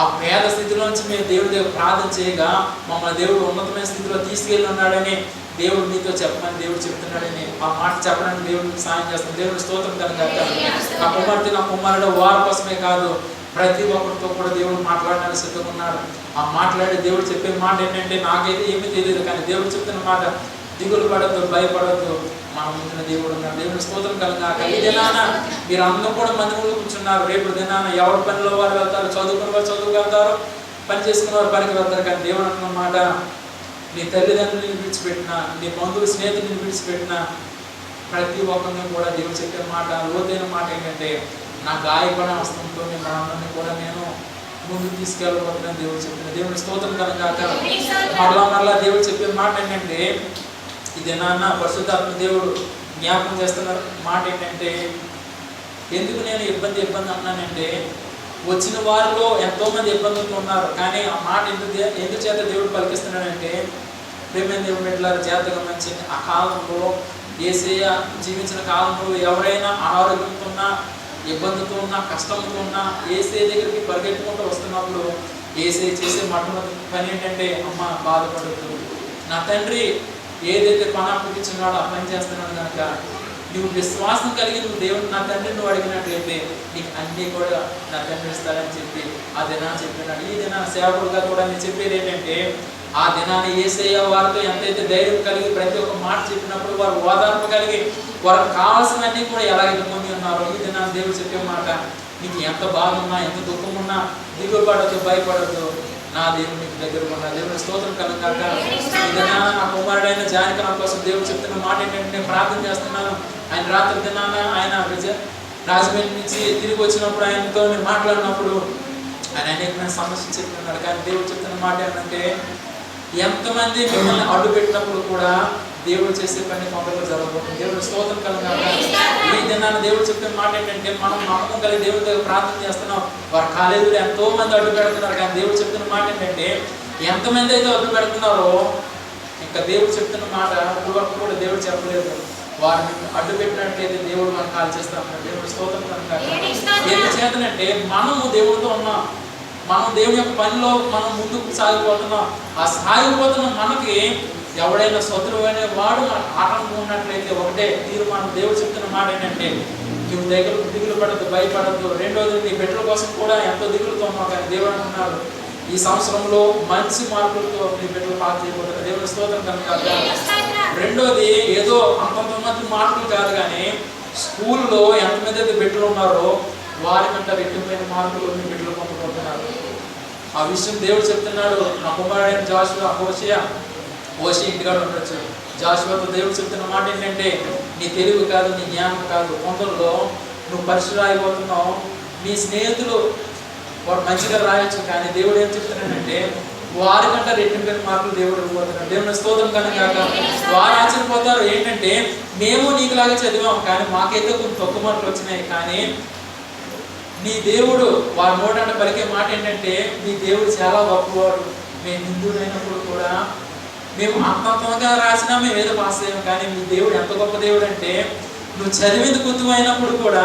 ఆ పేద స్థితిలోంచి మేము దేవుడి దగ్గర ప్రార్థన చేయగా మమ్మల్ని దేవుడు ఉన్నతమైన స్థితిలో తీసుకెళ్ళి ఉన్నాడని దేవుడు మీతో చెప్పమని దేవుడు చెప్తున్నాడని ఆ మాట చెప్పడానికి దేవుడు మీకు సాయం చేస్తాను. దేవుడి స్తోత్రం కనుక నా కుమార్తె నా కుమారుడు వారి కోసమే కాదు, ప్రతి ఒక్కరితో కూడా దేవుడు మాట్లాడడానికి సిద్ధంగా ఉన్నాడు. ఆ మాట్లాడే దేవుడు చెప్పే మాట ఏంటంటే నాకైతే ఏమీ తెలియదు, కానీ దేవుడు చెప్తున్న మాట దిగులు పడద్దు, భయపడద్దు, మన ముందున దేవుడు ఉన్నాడు. దేవుని స్తోత్రం కలుగాక. ఈ దినాన మీరు అందరూ కూడా మందిరంలో కూర్చున్నారు. రేపు దినాన ఎవరి పనిలో వారు వెళ్తారు, చదువుకున్న వారు చదువుకు వెళ్తారు, పని చేసుకున్న వారు పనికి వెళ్తారు. కానీ దేవుడు అంటున్న మాట నీ తల్లిదండ్రులను విడిచిపెట్టిన, నీ బంధువులు స్నేహితులను విడిచిపెట్టిన ప్రతి ఒక్కరిని కూడా దేవుడు చెప్పే మాట లోతైన మాట ఏంటంటే నా గాయపడ హస్తంతో మనందరినీ కూడా నేను ముందుకు తీసుకెళ్ళబోతున్నాను దేవుడు చెప్పిన. దేవుని స్తోత్రం కలుగాక. మరలా దేవుడు చెప్పే మాట ఏంటంటే ఇది నాన్న పరిశుద్ధాత్మ దేవుడు జ్ఞాపకం చేస్తున్న మాట ఏంటంటే ఎందుకు నేను ఇబ్బంది అన్నానంటే వచ్చిన వారిలో ఎంతోమంది ఇబ్బందులు ఉన్నారు, కానీ ఆ మాట ఎందుచేత దేవుడు పలికిస్తున్నాడంటే ప్రేమైన దేవుడు బిడ్డలారా జాగ్రత్తగా గమనించండి. ఆ కాలంలో యేసయ్య జీవించిన కాలంలో ఎవరైనా అనారోగ్యంతో ఉన్నా, ఇబ్బందితో ఉన్నా, కష్టంతో ఉన్నా యేసయ్య దగ్గరికి పరిగెత్తుకుంటూ వస్తున్నప్పుడు యేసయ్య చేసే మొట్టమొదటి పని ఏంటంటే అమ్మ బాధపడద్దు, నా తండ్రి ఏదైతే పని అప్పగించినాడో ఆ పని చేస్తున్నాడు కనుక నువ్వు విశ్వాసం కలిగి నువ్వు దేవుడు నా తండ్రి నువ్వు అడిగినట్లయితే నీకు అన్నీ కూడా నా తండ్రి ఇస్తారని చెప్పి ఆ దినాన్ని చెప్పినాడు. ఈ దినాన్ని సేవకుడుగా కూడా నేను చెప్పేది ఏంటంటే ఆ దినాన్ని యేసయ్య వారితో ఎంతైతే ధైర్యం కలిగి ప్రతి ఒక్క మాట చెప్పినప్పుడు వారు ఓదార్పు కలిగి వారికి కావాల్సినవన్నీ కూడా ఎలాగైతే పొంది ఉన్నారో ఈ దినాన్ని దేవుడు చెప్పే మాట నీకు ఎంత బాధ ఉన్నా, ఎంత దుఃఖం ఉన్నా దిగులు పడద్దు, భయపడద్దు, నా దేవుడు నీకు దగ్గర ఉన్నా. దేవుని స్తోత్రం కలుగాక. నా కుమారుడైన జానకరాం కోసం దేవుడు చెప్తున్న మాట ఏంటంటే నేను ప్రార్థన చేస్తున్నాను. ఆయన రాత్రి దినాన ఆయన రాజమండ్రి నుంచి తిరిగి వచ్చినప్పుడు ఆయనతో నేను మాట్లాడినప్పుడు ఆయన అనేకమైన సమస్యలు చెప్తున్నాడు, కానీ దేవుడు చెప్తున్న మాట ఏంటంటే ఎంతమంది మిమ్మల్ని అడ్డు పెట్టినప్పుడు కూడా దేవుడు చేసే పని తొందరగా జరగబోతుంది. దేవుడు స్తోత్రం కలుగాక. ఈ దినాన్ని దేవుడు చెప్పిన మాట ఏంటంటే మనం నమ్మకం కలిగి దేవుడి దగ్గర ప్రార్థన చేస్తున్నాం. వారి కాలేజీలో ఎంతో మంది అడ్డు పెడుతున్నారు, కానీ దేవుడు చెప్తున్న మాట ఏంటంటే ఎంతమంది అయితే అడ్డు పెడుతున్నారో ఇంకా దేవుడు చెప్తున్న మాట ఇప్పుడు వరకు కూడా దేవుడు చెప్పలేదు. వారిని అడ్డు పెట్టినట్లయితే దేవుడు మనం కాల్ చేస్తాం. దేవుడు స్తోత్రం కలుగాక. ఏం చేతనంటే మనము దేవుడితో ఉన్నాం, మనం దేవుని యొక్క పనిలో మనం ముందుకు సాగిపోతున్నాం. ఆ సాగిపోతున్న మనకి ఎవడైనా శత్రువు అనే వాడు మనకు ఆటంకం ఉన్నట్లయితే ఒకటే తీర్మానం దేవుడు చెప్తున్న మాట ఏంటంటే నువ్వు దిగులు పడద్దు, భయపడద్దు. రెండోది నీ బిడ్డల కోసం కూడా ఎంతో దిగులుతో ఉన్నావు, కానీ దేవుడు అంటున్నాడు ఈ సంవత్సరంలో మంచి మార్పులతో నీ బిడ్డలు పాస్ చేయబోతున్నారు. దేవుని స్తోత్రం కనుక. రెండోది ఏదో అంతంతమంది మార్పులు కాదు, కానీ స్కూల్లో ఎంతమంది అయితే బిడ్డలు ఉన్నారో వారికంటే రెట్టింపైన మార్పులు నీ బిడ్డలు పొందబోతున్నారు. ఆ విషయం దేవుడు చెప్తున్నాడు. నా కుమారుడైన జాషువా ఓషి ఇంటికాడ ఉండొచ్చు. జాషువాతో దేవుడు చెప్తున్న మాట ఏంటంటే నీ తెలివి కాదు, నీ జ్ఞానం కాదు, తొందరలో నువ్వు పరీక్ష రాయిపోతున్నావు. నీ స్నేహితులు వాడు మంచిగా రాయొచ్చు, కానీ దేవుడు ఏం చెప్తున్నాడంటే వారికంటే రెట్టింపైన మార్కులు దేవుడు ఇవ్వబోతున్నాడు. దేవుని స్తోత్రం కనుక. వారు ఆశ్చర్యపోతారు ఏంటంటే మేము నీకులాగా చదివాము, కానీ మాకైతే కొన్ని తక్కువ మార్కులు వచ్చినాయి, కానీ నీ దేవుడు వారి నోట పలికే మాట ఏంటంటే నీ దేవుడు చాలా గొప్పవాడు. మేము హిందువులైనప్పుడు కూడా మేము అంతంతంగా రాసినా మేము ఏదో పాస్ అయ్యాము, కానీ మీ దేవుడు ఎంత గొప్ప దేవుడు అంటే నువ్వు చదివేది కొద్దిమైనప్పుడు కూడా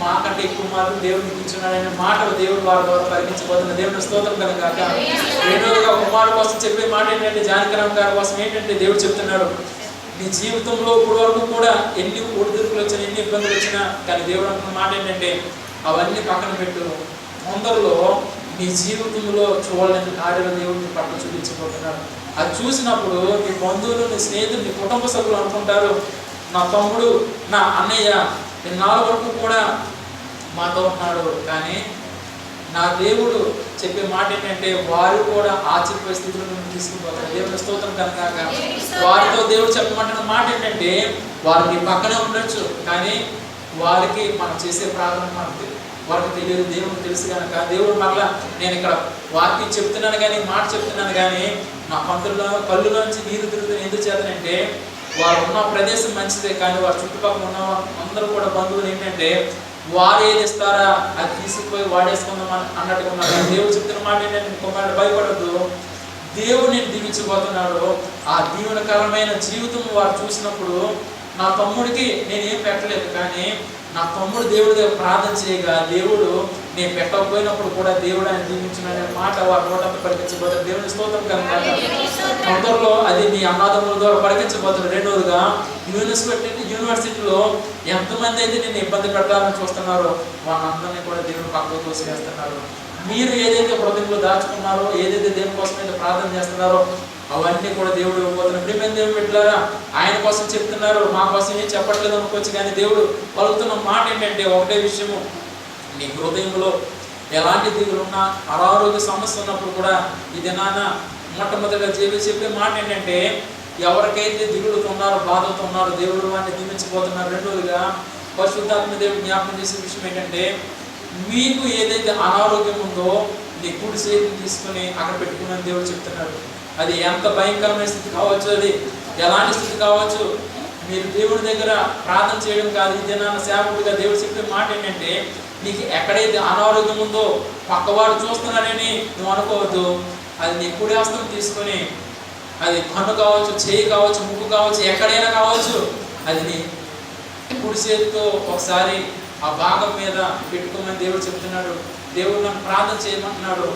మాకంటే ఎక్కువ మార్కులు దేవుడు నీకు ఇచ్చున్నాడనే మాట దేవుడు వారి ద్వారా పరిగణించబోతున్న. దేవుని స్తోత్రం కనుక. రెండోదిగా కుమారుడు కోసం చెప్పే మాట ఏంటంటే జానకరాం గారి కోసం ఏంటంటే దేవుడు చెప్తున్నాడు నీ జీవితంలో ఇప్పుడు వరకు కూడా ఎన్ని ఒడిదుడుకులు వచ్చినా, ఎన్ని ఇబ్బందులు వచ్చినా, కానీ దేవుడు అంటున్న మాట ఏంటంటే అవన్నీ పక్కన పెట్టు. తొందరలో నీ జీవితంలో చూడలేని కార్యాలు దేవుడిని పట్ల చూపించబోతున్నాడు. అది చూసినప్పుడు నీ బంధువులు, నీ స్నేహితులు, నీ కుటుంబ సభ్యులు అనుకుంటారు నా తమ్ముడు, నా అన్నయ్య ఇన్నాళ్ళ వరకు కూడా మాతో ఉన్నాడు, కానీ నా దేవుడు చెప్పే మాట ఏంటంటే వారు కూడా ఆచరణ పరిస్థితులను తీసుకుపోతారు. దేవుని స్తోత్రం కనుక. వారితో దేవుడు చెప్పమంటున్న మాట ఏంటంటే వారు నీ పక్కనే ఉండొచ్చు, కానీ వారికి మనం చేసే ప్రార్థన మనకు తెలియదు, వారికి తెలియదు, దేవునికి తెలుసు కనుక దేవుడు మరలా నేను ఇక్కడ వాక్యం చెప్తున్నాను కానీ, మాట చెప్తున్నాను కానీ నా కళ్ళులోంచి నీరు తిరుగుతుంది. ఎందుకు చేతనంటే వారు ఉన్న ప్రదేశం మంచిదే, కానీ వారి చుట్టుపక్కల ఉన్న అందరూ కూడా బంధువులు ఏంటంటే వారు ఏది ఇస్తారా అది తీసుకుపోయి వాడేసుకుందాం అన్నట్టుగా ఉన్నారు. దేవుడు చెప్తున్న మాట ఏంటంటే కుమారుడు భయపడద్దు, దేవుడు నేను దీవించబోతున్నాడు. ఆ దీవెనకరమైన జీవితం వారు చూసినప్పుడు నా తమ్ముడికి నేనేం పెట్టలేదు, కానీ నా తమ్ముడు దేవుడి దగ్గర ప్రార్థన చేయగా దేవుడు నేను పెట్టకపోయినప్పుడు కూడా దేవుడు ఆయన దీవించిన మాట వారి నోటంతా పలికించబోతాడు. దేవుని స్తోత్రం కనుక తొందరలో అది మీ అనాథముల ద్వారా పలికించబోతాడు. రెండవదిగా యూనివర్సిటీలో ఎంతమంది అయితే నేను ఇబ్బంది పెట్టాలని చూస్తున్నారో వాళ్ళందరినీ కూడా దేవుడు పక్కకు తోసివేస్తున్నారు. మీరు ఏదైతే హృదయంలో దాచుకున్నారో, ఏదైతే దేవుని కోసం అయితే ప్రార్థన చేస్తున్నారో అవన్నీ కూడా దేవుడు ఇవ్వబోతున్నాడు. ప్రియమైన దేవుని బిడ్డలారా, ఆయన కోసం చెప్తున్నారు, మా కోసం ఏం చెప్పట్లేదు అనుకోవచ్చు, కానీ దేవుడు పలుకుతున్న మాట ఏంటంటే ఒకటే విషయము, నీ హృదయంలో ఎలాంటి దిగులున్నా, అనారోగ్య సమస్య ఉన్నప్పుడు కూడా ఇది నాన్న మొట్టమొదటిగా చెప్పే మాట ఏంటంటే ఎవరికైతే దిగులుతో ఉన్నారో, బాధతో ఉన్నారో దేవుడు వారిని దీవించబోతున్నారు. రెండోదిగా పరిశుద్ధాత్మ దేవుడు జ్ఞాపకం చేసే విషయం ఏంటంటే మీకు ఏదైతే అనారోగ్యం ఉందో నీ కుడి చేతిని తీసుకుని అక్కడ పెట్టుకున్నాను దేవుడు చెప్తున్నాడు. అది ఎంత భయంకరమైన స్థితి కావచ్చు, అది ఎలాంటి స్థితి కావచ్చు, మీరు దేవుడి దగ్గర ప్రార్థన చేయడం కాదు. ఇది నా సేవకుడిగా దేవుడు చెప్పే మాట ఏంటంటే నీకు ఎక్కడైతే అనారోగ్యం ఉందో పక్కవాడు చూస్తున్నాడని నువ్వు అనుకోవద్దు. అది నీ కుడి హస్తం తీసుకొని, అది కన్ను కావచ్చు, చేయి కావచ్చు, ముక్కు కావచ్చు, ఎక్కడైనా కావచ్చు, అది నీ కుడి చేతితో ఒకసారి ఆ భాగం మీద పెట్టుకోమని దేవుడు చెప్తున్నాడు. దేవుడు నన్ను ప్రార్థన చేయమంటున్నాడు.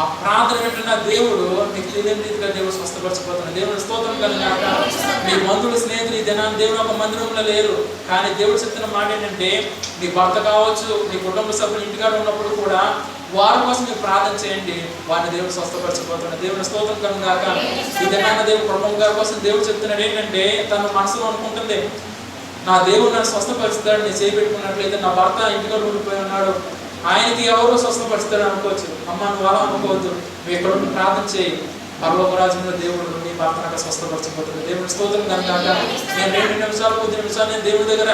ఆ ప్రార్థన వింటున్న దేవుడు నీకు తెలియని రీతిగా దేవుడు స్వస్థపరచబోతున్నాడు. దేవుడు స్తోత్రం కలిగాక మీ బంధువులు, స్నేహితులు ఈ దినాన్ని దేవుడు ఒక మందిరంలో లేరు, కానీ దేవుడు చెప్తున్న మాట ఏంటంటే మీ భర్త కావచ్చు, మీ కుటుంబ సభ్యులు ఇంటికాడ ఉన్నప్పుడు కూడా వారి కోసం మీరు ప్రార్థన చేయండి, వారిని దేవుడు స్వస్థపరచబోతున్నాడు. దేవుని స్తోత్రం కలిగాక ఈ దినాన్ని దేవుడు కుటుంబం గారి కోసం దేవుడు చెప్తున్నాడు ఏంటంటే తన మనసులో అనుకుంటుంది, నా దేవుడు నన్ను స్వస్థపరుస్తాడు, నేను చేపెట్టుకున్నట్లయితే నా భర్త ఇంటికాడ ఉండిపోయి ఉన్నాడు, ఆయనకి ఎవరో స్వస్థపరుస్తాడు అనుకోవచ్చు. అమ్మ నువ్వు అలా అనుకోవద్దు, నువ్వు ఇక్కడ ఉండి ప్రార్థన చేయి, పరలోకరాజులో దేవుడు నీ భర్తను అక్కడ స్వస్థపరచబోతుంది. దేవుని స్తోత్రం కనుక నేను 2 నిమిషాలు 10 నిమిషాలు నేను దేవుడి దగ్గర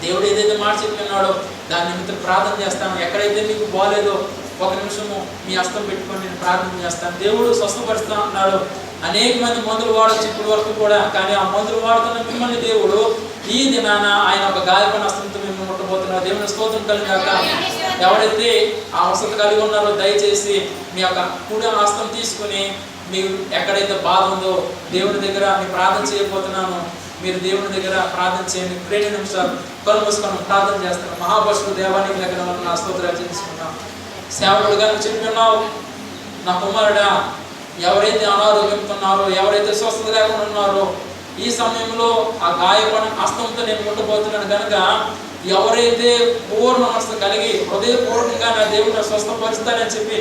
దేవుడు ఏదైతే మాట చెప్పినాడో దాని నిమిత్తం ప్రార్థన చేస్తాను. ఎక్కడైతే మీకు బాగాలేదో 1 నిమిషము మీ హస్తం పెట్టుకొని నేను ప్రార్థన చేస్తాను. దేవుడు స్వస్థపరుస్తా అన్నాడు. అనేక మంది మందులు వాడచ్చు ఇప్పటి వరకు కూడా, కానీ ఆ మందులు వాడుతున్న మిమ్మల్ని దేవుడు ఈ దినాన ఆయన ఒక గాయపడిన హస్తంతో మిమ్మల్ని ముట్టబోతున్నారు. దేవుని స్తోత్రం కలిగాక ఎవరైతే ఆ అవసరం కలిగి ఉన్నారో దయచేసి మీ యొక్క కుడి హస్తం తీసుకుని మీకు ఎక్కడైతే బాధ ఉందో దేవుని దగ్గర నేను ప్రార్థన చేయబోతున్నాను, మీరు దేవుని దగ్గర ప్రార్థన చేయండి. 2 నిమిషాలు కళ్ళు మూసుకొని ప్రార్థన చేస్తాను. మహాపరుషుడు దేవానికి దగ్గర నా స్తోత్రాలు చెల్లించుకుంటాం. సేవకుడుగా నువ్వు చెప్పి ఉన్నావు, నా కుమారుడా ఎవరైతే అనారోగ్యంతో ఉన్నారో, ఎవరైతే స్వస్థత లేకుండా ఉన్నారో ఈ సమయంలో ఆ గాయపడిన హస్తంతో నేను ముట్టబోతున్నాను కనుక ఎవరైతే పూర్ణ మనసు కలిగి హృదయపూర్వకంగా నా దేవుడిని స్వస్థపరుస్తానని చెప్పి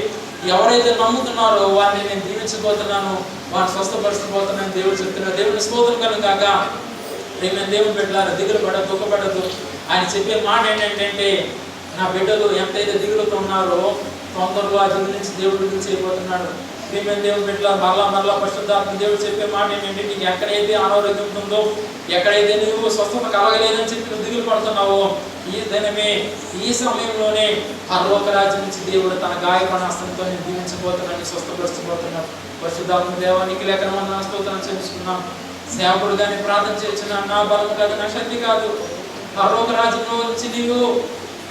ఎవరైతే నమ్ముతున్నారో వారిని నేను దీవించబోతున్నాను, వారిని స్వస్థపరచబోతున్నాను దేవుడు చెప్తున్నాడు. దేవుని స్తోత్రం కనుగాక ప్రియమైన దేవుని బిడ్డలారా, దిగులు పడద్దు, దుఃఖపడద్దు. ఆయన చెప్పే మాట ఏంటంటే నా బిడ్డలు ఎంతైతే దిగులుతో ఉన్నారో తొందరలో ఆ దిగులు నుంచి దేవుడి నుంచి అయిపోతున్నాడు. ప్రియమైన దేవుని బిడ్డలారా, మరలా పరిశుద్ధాత్మ దేవుడు చెప్పే మాట ఏంటంటే నీకు ఎక్కడైతే అనారోగ్యం ఉందో, ఎక్కడైతే నువ్వు స్వస్థత కలగలేదని చెప్పి నువ్వు దిగులు పడుతున్నావో ఈ దినమే ఈ సమయంలోనే పరలోకరాజ్యం నుంచి దేవుడు తన గాయపడిన హస్తంతో నేను దీవించబోతున్నాను, స్వస్థపరచబోతున్నాను. పరిశుద్ధాత్మ దేవానికి లేఖనమన్న స్తోత్రం చెల్లించుకున్నాం. సేవకుడు కానీ ప్రార్థన చేసిన నా బలం కాదు, నా శక్తి కాదు, పరలోకరాజ్యంలో నుంచి నీవు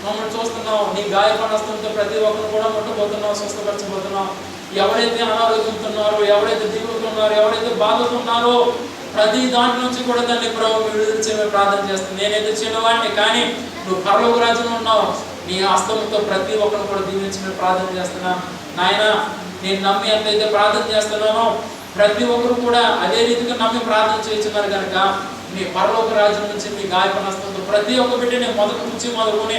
మమ్మల్ని చూస్తున్నావు, నీ గాయపడిన హస్తంతో ప్రతి ఒక్కరు కూడా ముట్టబోతున్నావు, స్వస్థపరచబోతున్నావు. ఎవరైతే అనారోగ్యంతో ఉన్నారో, ఎవరైతే దిగులుతో ఉన్నారో, ఎవరైతే బాధతో ఉన్నారో ప్రతి దాంట్లో నుంచి కూడా దాన్ని ప్రభు విడుదల చేయమని ప్రార్థన చేస్తాను. నేనైతే చిన్నవాడిని, కానీ నువ్వు పరలోక రాజ్యంలో ఉన్నావు, నీ హస్తంతో ప్రతి ఒక్కరు కూడా దీవించమని ప్రార్థన చేస్తున్నాను. నాయన నేను నమ్మి ఎంతైతే ప్రార్థన చేస్తున్నానో ప్రతి ఒక్కరు కూడా అదే రీతిగా నమ్మి ప్రార్థన చేస్తున్నారు కనుక నీ పరలోక రాజ్యం నుంచి మీ గాయపడిన హస్తంతో ప్రతి ఒక్క బిడ్డ నేను మొదటి నుంచి మొదలుకొని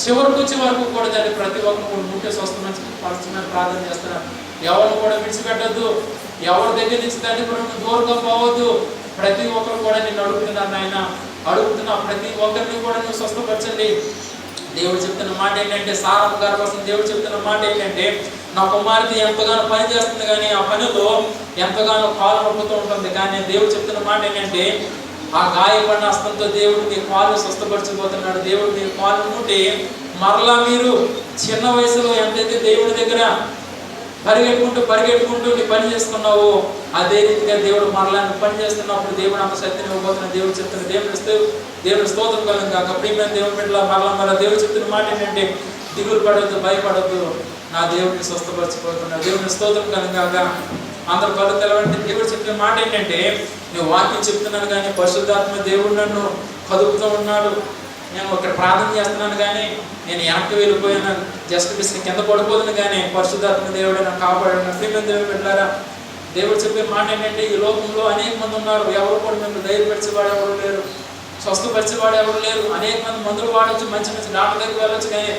చివరికి వచ్చే వరకు కూడా దాన్ని ప్రతి ఒక్కరు కూడా ముఖ్య స్వస్థపరచమని ప్రార్థన చేస్తున్నాను. ఎవరు కూడా విడిచిపెట్టద్దు, ఎవరి దగ్గర నుంచి దాన్ని కూడా దూరంగా పోవద్దు. ప్రతి ఒక్కరు కూడా నేను అడుగుతున్నాను ఆయన, అడుగుతున్నా ప్రతి ఒక్కరిని కూడా నువ్వు స్వస్థపరచండి. దేవుడు చెప్తున్న మాట ఏంటంటే, సారమ్మ గారి కోసం దేవుడు చెప్తున్న మాట ఏంటంటే, నా కుమార్తె ఎంతగానో పని చేస్తుంది కానీ ఆ పనిలో ఎంతగానో కాలు నొప్పుతూ ఉంటుంది. కానీ దేవుడు చెప్తున్న మాట ఏంటంటే, ఆ గాయపడిన హస్తంతో దేవుడు మీ కాలు స్వస్థపరచబోతున్నాడు. దేవుడు మీ కాలు ముట్టి మరలా మీరు చిన్న వయసులో ఎంతైతే దేవుడి దగ్గర పరిగెట్టుకుంటూ నీ పని చేసుకున్నావు, అదే రీతిగా దేవుడు మరలా పని చేస్తున్నప్పుడు దేవుడు అంత శక్తిని ఇవ్వబోతున్నాడు. దేవుడు చెప్తున్న దేవుడు స్తోత్రం కలుగును గాక. ప్రియమైన దేవుని బిడ్డల మరలా దేవుడు చెప్తున్న మాట ఏంటంటే, దిగులు పడవద్దు, భయపడద్దు, నా దేవుడిని స్వస్థపరచిపోతున్నాడు. దేవుని స్తోత్రం కలుగును గాక. అందరు కళ్ళు తెలవంటే దేవుడు చెప్పిన మాట ఏంటంటే, నేను వాక్యం చెప్తున్నాను కానీ పరిశుద్ధాత్మ దేవుడు నన్ను కదుపుతూ ఉన్నాడు. నేను ఇక్కడ ప్రార్థన చేస్తున్నాను కానీ నేను వెనక్కి వెళ్ళిపోయాను, జస్ట్ బిస్ కింద పడిపోతుంది కానీ పరిశుద్ధాత్మ దేవుడు నన్ను కాపాడాడు. ప్రియమైన దేవుడు బిడ్డలారా, దేవుడు చెప్పే మాట ఏంటంటే, ఈ లోకంలో అనేక మంది ఉన్నారు, ఎవరు కూడా మిమ్మల్ని ధైర్యపరిచేవాడు ఎవరు లేరు, స్వస్థపరిచేవాడు ఎవరు లేరు. అనేక మంది మందులు వాడచ్చు, మంచి మంచి డాక్టర్ దగ్గరికి వెళ్ళొచ్చు, కానీ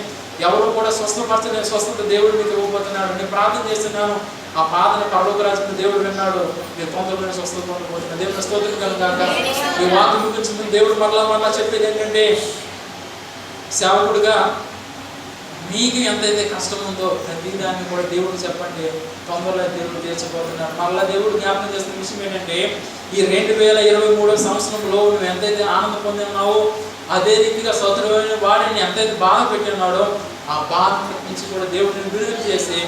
ఎవరు కూడా స్వస్థపరచలేని స్వస్థత దేవుడు మీకు ఇవ్వబోతున్నాడు. నేను ప్రార్థన చేస్తున్నాను, ఆ ప్రార్థన పరలోక రాజుని దేవుడు విన్నాడు, మీరు తొందరలోనే స్వస్థత పొందబోతున్నారు. దేవుడు స్తోత్రం కలుగుగాక. ఈ వాక్యం గురించి దేవుడు మరలా చెప్పేది ఏంటంటే, సేవకుడిగా మీకు ఎంతైతే కష్టం ఉందో ప్రతి దాన్ని కూడా దేవుడు చెప్పండి, తొందరలో దేవుడు తీర్చబోతున్నాడు. మళ్ళీ దేవుడు జ్ఞాపకం చేస్తున్న విషయం ఏంటంటే, ఈ 2023 సంవత్సరంలో నువ్వు ఎంతైతే ఆనందం పొంది ఉన్నావో, అదే రీతిగా సోదరుడైన వాడిని ఎంతైతే బాధ పెట్టి ఉన్నాడో, ఆ బాధ నుంచి కూడా దేవుడిని విడుదల చేసి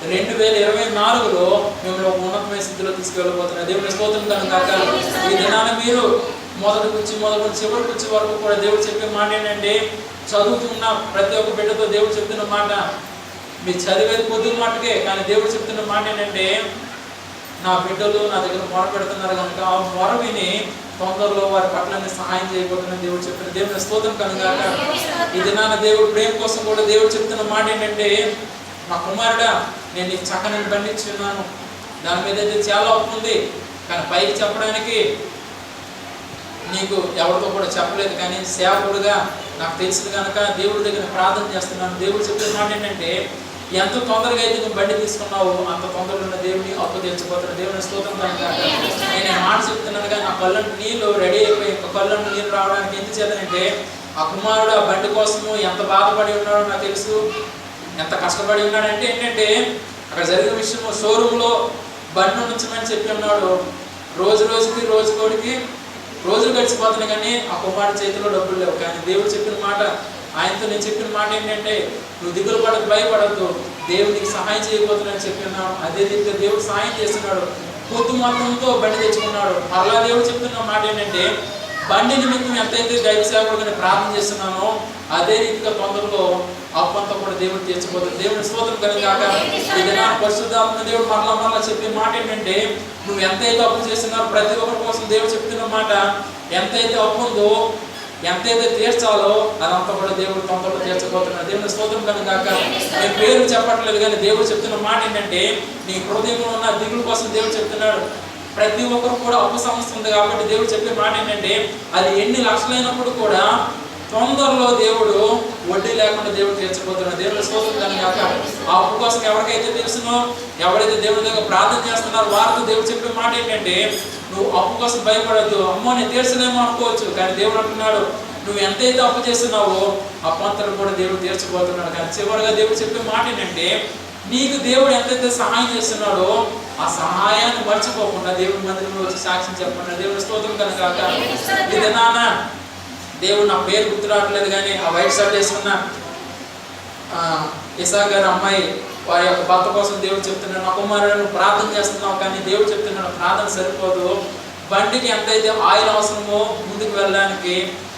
2024లో మిమ్మల్ని ఒక ఉన్నతమైన స్థితిలో తీసుకెళ్ళబోతున్నారు. దేవుని స్తోత్రం కనుక. ఈ దినాన్ని మీరు మొదటి నుంచి చివరికి వచ్చే వరకు కూడా దేవుడు చెప్పే మాట ఏంటంటే, చదువుతున్న ప్రతి ఒక్క బిడ్డతో దేవుడు చెప్తున్న మాట, మీరు చదివేది కొద్ది మాటకే, కానీ దేవుడు చెప్తున్న మాట ఏంటంటే, నా బిడ్డలు నా దగ్గర మొర పెడుతున్నారు కనుక ఆ మొర విని తొందరలో వారి పట్ల సహాయం చేయబోతున్న దేవుడు చెప్తున్న దేవుని స్తోత్రం కనుక. ఈ దినాన దేవుడు ప్రేమ కోసం కూడా దేవుడు చెప్తున్న మాట ఏంటంటే, నా కుమారుడా, నేను నీకు చక్కని బండి ఇచ్చి ఉన్నాను, దాని మీద అయితే చాలా అప్పు ఉంది, కానీ పైకి చెప్పడానికి నీకు ఎవరితో కూడా చెప్పలేదు, కానీ సేవకుడుగా నాకు తెలిసింది కనుక దేవుడి దగ్గర ప్రార్థన చేస్తున్నాను. దేవుడు చెప్పిన మాట ఏంటంటే, ఎంత తొందరగా అయితే నువ్వు బండి తీసుకున్నావు అంత తొందరగా ఉన్న దేవుని అప్పు తెచ్చిపోతున్నాడు. దేవుని స్తోత్రం కనుక. నేను మాట చెప్తున్నాను కానీ నా కళ్ళంటి నీళ్ళు రెడీ అయిపోయి కళ్ళంటి నీళ్ళు రావడానికి ఎందుకు చేతనంటే, ఆ కుమారుడు ఆ బండి కోసము ఎంత బాధపడి ఉన్నాడో నాకు తెలుసు, ఎంత కష్టపడి ఉన్నాడంటే ఏంటంటే, అక్కడ జరిగిన విషయం, షోరూంలో బండి ఉంచమని చెప్పి ఉన్నాడు. రోజుకోడికి రోజులు గడిచిపోతున్నాయి కానీ ఆ కుమారుడు చేతిలో డబ్బులు లేవు. కానీ దేవుడు చెప్పిన మాట, ఆయనతో నేను చెప్పిన మాట ఏంటంటే, నువ్వు దిగులు పడద్దు, భయపడద్దు, దేవుడికి సహాయం చేయబోతున్నాను చెప్పినాడు. అదే రీతిగా దేవుడు సహాయం చేస్తున్నాడు. పొద్దు మొత్తంతో బండి తెచ్చుకున్నాడు. అలా దేవుడు చెప్తున్న మాట ఏంటంటే, బండి నిమిత్తం ఎంతైతే దైవ సేవకుడిని ప్రార్థన చేస్తున్నానో అదే రీతిగా తొందరలో అప్పంతా కూడా దేవుడు తీర్చిపోతుంది. దేవుని స్తోత్రం కనుక. ఏదైనా పరిశుద్ధాత్మ దేవుడు మరలా చెప్పే మాట ఏంటంటే, నువ్వు ఎంతైతే అప్పు చేస్తున్నారో ప్రతి ఒక్కరి కోసం దేవుడు చెప్తున్న మాట, ఎంతైతే అప్పు ఉందో ఎంతైతే తీర్చాలో అదంతా కూడా దేవుడు తొందరలో తీర్చబోతున్నాడు. దేవుని స్తోత్రం కనుక. నేను పేరు చెప్పట్లేదు కానీ దేవుడు చెప్తున్న మాట ఏంటంటే, నీ హృదయంలో ఉన్న దిగులు కోసం దేవుడు చెప్తున్నాడు. ప్రతి ఒక్కరు కూడా అప్పు సమస్య ఉంది కాబట్టి దేవుడు చెప్పే మాట ఏంటంటే, అది ఎన్ని లక్షలైనప్పుడు కూడా తొందరలో దేవుడు వడ్డీ లేకుండా దేవుడు తీర్చబోతున్నాడు. దేవుని స్తోత్రం కనుక. ఆ అప్పు కోసం ఎవరికైతే తెలుసునో, ఎవరైతే దేవుడి దగ్గర ప్రార్థన చేస్తున్నారో వారితో దేవుడు చెప్పే మాట ఏంటంటే, నువ్వు అప్పు కోసం భయపడద్దు, అమ్మో నేను తీర్చలేమో అనుకోవచ్చు, కానీ దేవుడు అంటున్నాడు, నువ్వు ఎంతైతే అప్పు చేస్తున్నావో అప్పంతరం కూడా దేవుడు తీర్చబోతున్నాడు. కానీ చివరిగా దేవుడు చెప్పే మాట ఏంటంటే, నీకు దేవుడు ఎంతైతే సహాయం చేస్తున్నాడో ఆ సహాయాన్ని మర్చిపోకుండా దేవుడి మందిరంలో వచ్చి సాక్ష్యం చెప్పండి. దేవుని స్తోత్రం కనుక. ఇది నాన్న దేవుడు, నా పేరు గుర్తు రావట్లేదు కానీ ఆ వైట్ షర్ట్ వేసుకున్న ఇసా గారి అమ్మాయి వారి యొక్క భర్త కోసం దేవుడు చెప్తున్నాడు, నా కుమారుడు ప్రార్థన చేస్తున్నావు కానీ దేవుడు చెప్తున్నాడు ప్రార్థన సరిపోదు, బండికి ఎంతైతే ఆయిల్ అవసరమో ముందుకు వెళ్ళడానికి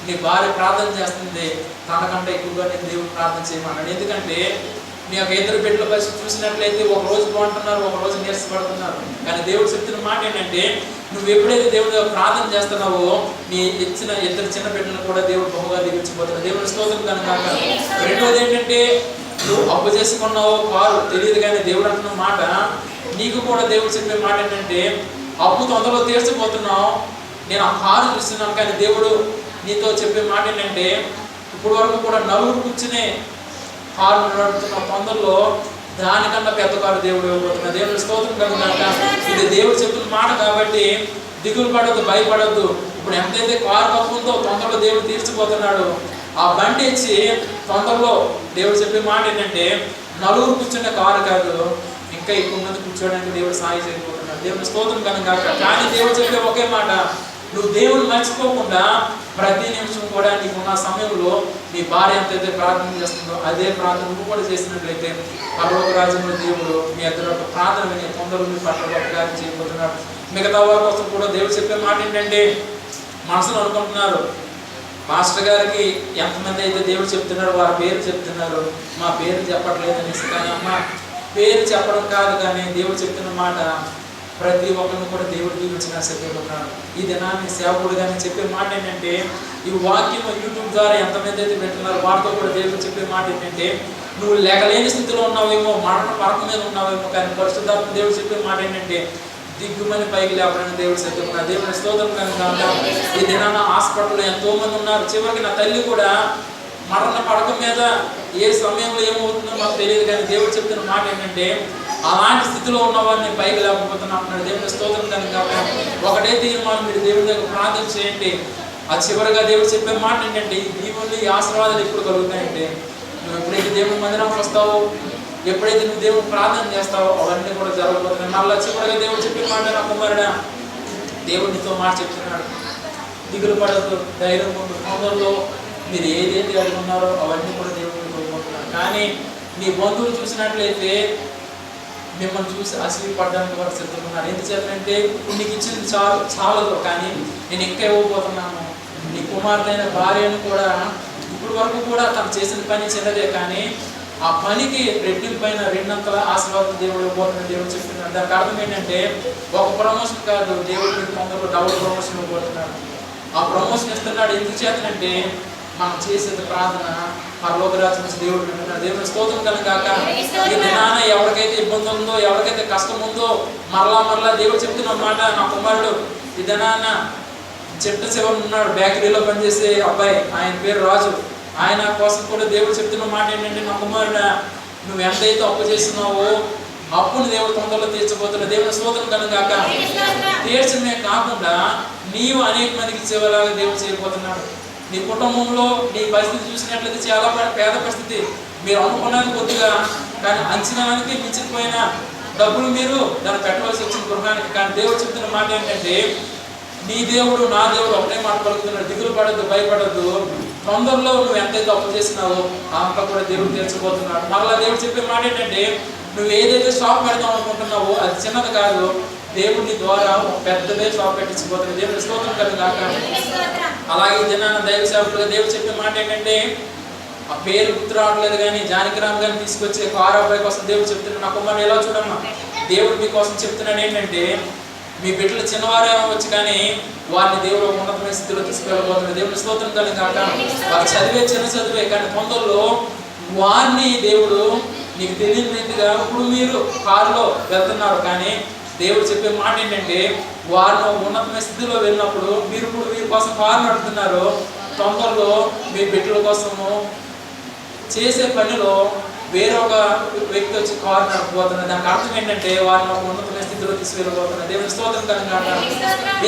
నీ భార్య ప్రార్థన చేస్తుంది, తనకంటే ఎక్కువగా నేను దేవుడు ప్రార్థన చేయమన్నాడు. ఎందుకంటే నీ యొక్క ఇద్దరు బిడ్డల పరిస్థితి చూసినట్లయితే ఒక రోజు బాగుంటున్నారు, ఒక రోజు నీరసపడుతున్నారు. కానీ దేవుడు చెప్తున్న మాట ఏంటంటే, నువ్వు ఎప్పుడైతే దేవుడు ప్రార్థన చేస్తున్నావో నీ ఇచ్చిన ఇద్దరు చిన్న బిడ్డలను కూడా దేవుడు బహుగా దీవించబోతున్నాడు. దేవుడి స్తోత్రం కనుక. రెండోది ఏంటంటే, నువ్వు అప్పు చేసుకున్నావు కారు తెలియదు కానీ దేవుడు అంటున్న మాట, నీకు కూడా దేవుడు చెప్పే మాట ఏంటంటే, అప్పు తొందరలో తీర్చిపోతున్నావు, నేను ఆ కారు చూస్తున్నాను, కానీ దేవుడు నీతో చెప్పే మాట ఏంటంటే, ఇప్పుడు వరకు కూడా నలుగురు కూర్చునే కారు నడుపుతున్న తొందరలో దానికన్నా పెద్ద కారు దేవుడు ఇవ్వబోతున్నాడు. దేవుడి స్తోత్రం కనుక. ఇది దేవుడు చెప్తున్న మాట కాబట్టి దిగులు పడద్దు, భయపడద్దు. ఇప్పుడు ఎంతైతే కారు కప్పు ఉందో తొందరలో దేవుడు తీర్చిపోతున్నాడు. ఆ బండి ఇచ్చి తొందరలో దేవుడు చెప్పే మాట ఏంటంటే, నలుగురు కూర్చునే కారు కాదు, ఇంకా ఎక్కువ మంది కూర్చోడానికి దేవుడు సహాయం చేయబోతున్నాడు. దేవుడి స్తోత్రం కనుక. కానీ దేవుడు చెప్పే ఒకే మాట, నువ్వు దేవుని మర్చిపోకుండా ప్రతి నిమిషం కూడా నీకున్న సమయంలో నీ భార్య ఎంతైతే ప్రార్థన చేస్తుందో అదే ప్రార్థన నువ్వు కూడా చేసినట్లయితే పరలోక రాజ్యంలో దేవుడు మీ ఇద్దరు ఒక ప్రార్థన విని తొందరగా మీ పట్ల గొప్పగా చేయబోతున్నాడు. మిగతా వారి కోసం కూడా దేవుడు చెప్పే మాట ఏంటంటే, మనసులో అనుకుంటున్నారు మాస్టర్ గారికి ఎంతమంది అయితే దేవుడు చెప్తున్నాడు వారి పేరు చెప్తున్నారు, మా పేరు చెప్పట్లేదు అనేసి. కానీ అమ్మ, పేరు చెప్పడం కాదు, కానీ దేవుడు చెప్తున్న మాట ప్రతి ఒక్కరిని కూడా దేవుడు దీవించిన సిద్ధపడుతున్నాడు. ఈ దినాన్ని సేవకుడుగానే చెప్పే మాట ఏంటంటే, ఈ వాక్యం యూట్యూబ్ ద్వారా ఎంతమంది అయితే పెట్టున్నారో వారితో కూడా దేవుడు చెప్పే మాట ఏంటంటే, నువ్వు లేకలేని స్థితిలో ఉన్నావేమో, మరణ పడక మీద ఉన్నావేమో, కానీ పరిశుద్ధాత్మ దేవుడు చెప్పే మాట ఏంటంటే దిగ్గుమని పైకి లేపడానికి దేవుడు సిద్ధపడిన దేవుని స్తోత్రం. కనుక ఈ దినాన హాస్పిటల్లో ఎంతో మంది ఉన్నారు. చివరికి నా తల్లి కూడా మరణ పడక మీద ఏ సమయంలో ఏమవుతుందో మాకు తెలియదు, కానీ దేవుడు చెప్తున్న మాట ఏంటంటే అలాంటి స్థితిలో ఉన్న వారిని పైకి లేకపోతున్నా అంటున్నాడు. దేవుని స్తోత్రం. కనుక ఒకటే తీర్మానం, మీరు దేవుడి దగ్గర ప్రార్థన చేయండి. ఆ చివరిగా దేవుడు చెప్పే మాట ఏంటంటే, ఈ దీవులు ఈ ఆశీర్వాదాలు ఎప్పుడు కలుగుతాయంటే నువ్వు ఎప్పుడైతే దేవుడి మందిరానికి వస్తావో, ఎప్పుడైతే నువ్వు దేవుడు ప్రార్థన చేస్తావో అవన్నీ కూడా జరగబోతున్నాయి. మళ్ళీ చివరిగా దేవుడు చెప్పే మాట, నా కుమారుడా, దేవుడితో మాట చెప్తున్నాడు, దిగులు పడద్దు, ధైర్యం ముందు, తొందరలో మీరు ఏదైతే అడుగున్నారో అవన్నీ కూడా దేవుడిని కోరుకుంటున్నాడు. కానీ నీ బంధువులు చూసినట్లయితే మిమ్మల్ని చూసి ఆశీర్వపడడానికి వారు సిద్ధున్నారు. ఎందుచేతంటే ఇప్పుడు నీకు ఇచ్చింది చాలదు, కానీ నేను ఇంకా ఇవ్వబోతున్నాను. నీ కుమారుడైన భార్యను కూడా ఇప్పుడు వరకు కూడా తను చేసిన పని చిన్నదే, కానీ ఆ పనికి రెట్టింపైన రెండంతల ఆశీర్వాదం దేవుడు ఇవ్వబోతున్న దేవుడు చెప్తున్నాడు. దానికి అర్థం ఏంటంటే ఒక ప్రమోషన్ కాదు, దేవుడు మీకు తొందరలో డబుల్ ప్రమోషన్ ఇవ్వబోతున్నాడు. ఆ ప్రమోషన్ ఇస్తున్నాడు. ఎందుకు చేతనంటే మనం చేసేది ప్రార్థన పరలోక రాజ్యం నుంచి దేవుడు వింటున్నాడు. దేవుని స్తోత్రం కనుక ఈ దినాన ఎవరికైతే ఇబ్బంది ఉందో, ఎవరికైతే కష్టం ఉందో, మరలా దేవుడు చెప్తున్న మాట, నా కుమారుడు ఈ దినాన చెట్టు చివరి ఉన్నాడు, బేకరీలో పనిచేసే అబ్బాయి, ఆయన పేరు రాజు. ఆయన కోసం కూడా దేవుడు చెప్తున్న మాట ఏంటంటే, నా కుమారుడు నువ్వు ఎంతైతే అప్పు చేస్తున్నావో అప్పును దేవుడు తొందరలో తీర్చబోతున్నాడు. దేవుని స్తోత్రం కనుక తీర్చడమే కాకుండా నీవు అనేక మందికి ఇచ్చేలాగా దేవుడు చేయబోతున్నాడు. నీ కుటుంబంలో నీ పరిస్థితి చూసినట్లయితే చాలా పేద పరిస్థితి, మీరు అనుకున్నది కొద్దిగా, కానీ అంచనానికి మించిపోయిన డబ్బులు మీరు దాన్ని పెట్టవలసి వచ్చిన గృహానికి. కానీ దేవుడు చెప్తున్న మాట ఏంటంటే, నీ దేవుడు నా దేవుడు ఒకటే మాట పలుకుతున్నాడు, దిగులు పడద్దు, భయపడద్దు, తొందరలో నువ్వు ఎంతైతే అప్పు చేసినావో అంతా కూడా దేవుడు తీర్చబోతున్నాడు. మరలా దేవుడు చెప్పే మాట ఏంటంటే, నువ్వు ఏదైతే షాప్ పెడతాం అనుకుంటున్నావో అది చిన్నది కాదు, దేవుడి ద్వారా ఒక పెద్దదే షాప్ పెట్టించబోతున్నాడు. దేవుడి స్తోత్రం కలుగుగాక. అలాగే జనాన దైవ సేవకులుగా దేవుడు చెప్పే మాట ఏంటంటే, ఆ పేరు గుర్తు రావట్లేదు కానీ జానకిరామ్ గారిని తీసుకొచ్చే కారు అబ్బాయి కోసం దేవుడు చెప్తున్నాడు, నా కుమారుడు ఎలా చూడమ్మా, దేవుడు మీకోసం చెప్తున్నాడు ఏంటంటే, మీ బిడ్డలు చిన్నవారే అవ్వచ్చు కానీ వారిని దేవుడు ఉన్నతమైన స్థితిలో తీసుకెళ్ళబోతున్నాడు. దేవుని స్తోత్రం కలుగుగాక. వారు చదివే చిన్న చదివే, కానీ తొందరలో వారిని దేవుడు నీకు తెలియని రీతిగా, ఇప్పుడు మీరు కారులో వెళ్తున్నారు కానీ దేవుడు చెప్పే మాట ఏంటంటే, వారిని ఉన్నతమైన స్థితిలో వెళ్ళినప్పుడు మీరు ఇప్పుడు వీరి కోసం కారు నడుపుతున్నారు, తొందరలో మీ బిడ్డల కోసము చేసే పనిలో వేరొక వ్యక్తి వచ్చి కారు నడపబోతున్నారు. దానికి అర్థం ఏంటంటే వారిని ఒక ఉన్నతమైన స్థితిలో తీసుకెళ్ళబోతున్నారు. దేవుని స్తోత్రం కనుక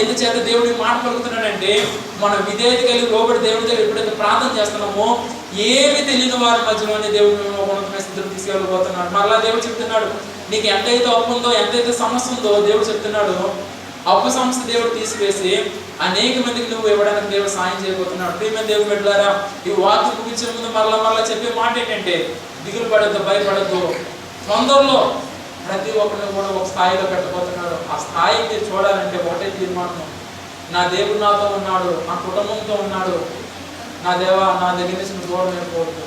ఎందుచేత దేవుడి మాట పలుకుతున్నాడంటే, మనం విధేయత కలిగి లోబడి దేవుడి దగ్గర ఎప్పుడైతే ప్రార్థన చేస్తున్నామో ఏమి తెలియని వారి మధ్యలోనే దేవుడు ఒక ఉన్నతమైన స్థితిలో తీసుకెళ్ళబోతున్నాడు. మరలా దేవుడు చెప్తున్నాడు, నీకు ఎంతైతే అప్పు ఉందో, ఎంతైతే సమస్య ఉందో దేవుడు చెప్తున్నాడు, అప్పు సమస్య దేవుడు తీసివేసి అనేక మందికి నువ్వు ఇవ్వడానికి దేవుడు సాయం చేయబోతున్నాడు. ప్రియమైన దేవుని బిడ్డలారా, ఈ వాక్యం ముగించే ముందు మరలా చెప్పే మాట ఏంటంటే, దిగులు పడద్దు, భయపడద్దు, తొందరలో ప్రతి ఒక్కరిని కూడా ఒక స్థాయిలో పెట్టబోతున్నాడు. ఆ స్థాయి మీరు చూడాలంటే ఒకటే తీర్మానం, నా దేవుడు నాతో ఉన్నాడు, నా కుటుంబంతో ఉన్నాడు, నా దేవా నా దగ్గర నుంచి నువ్వు దూరం అయిపోవద్దు,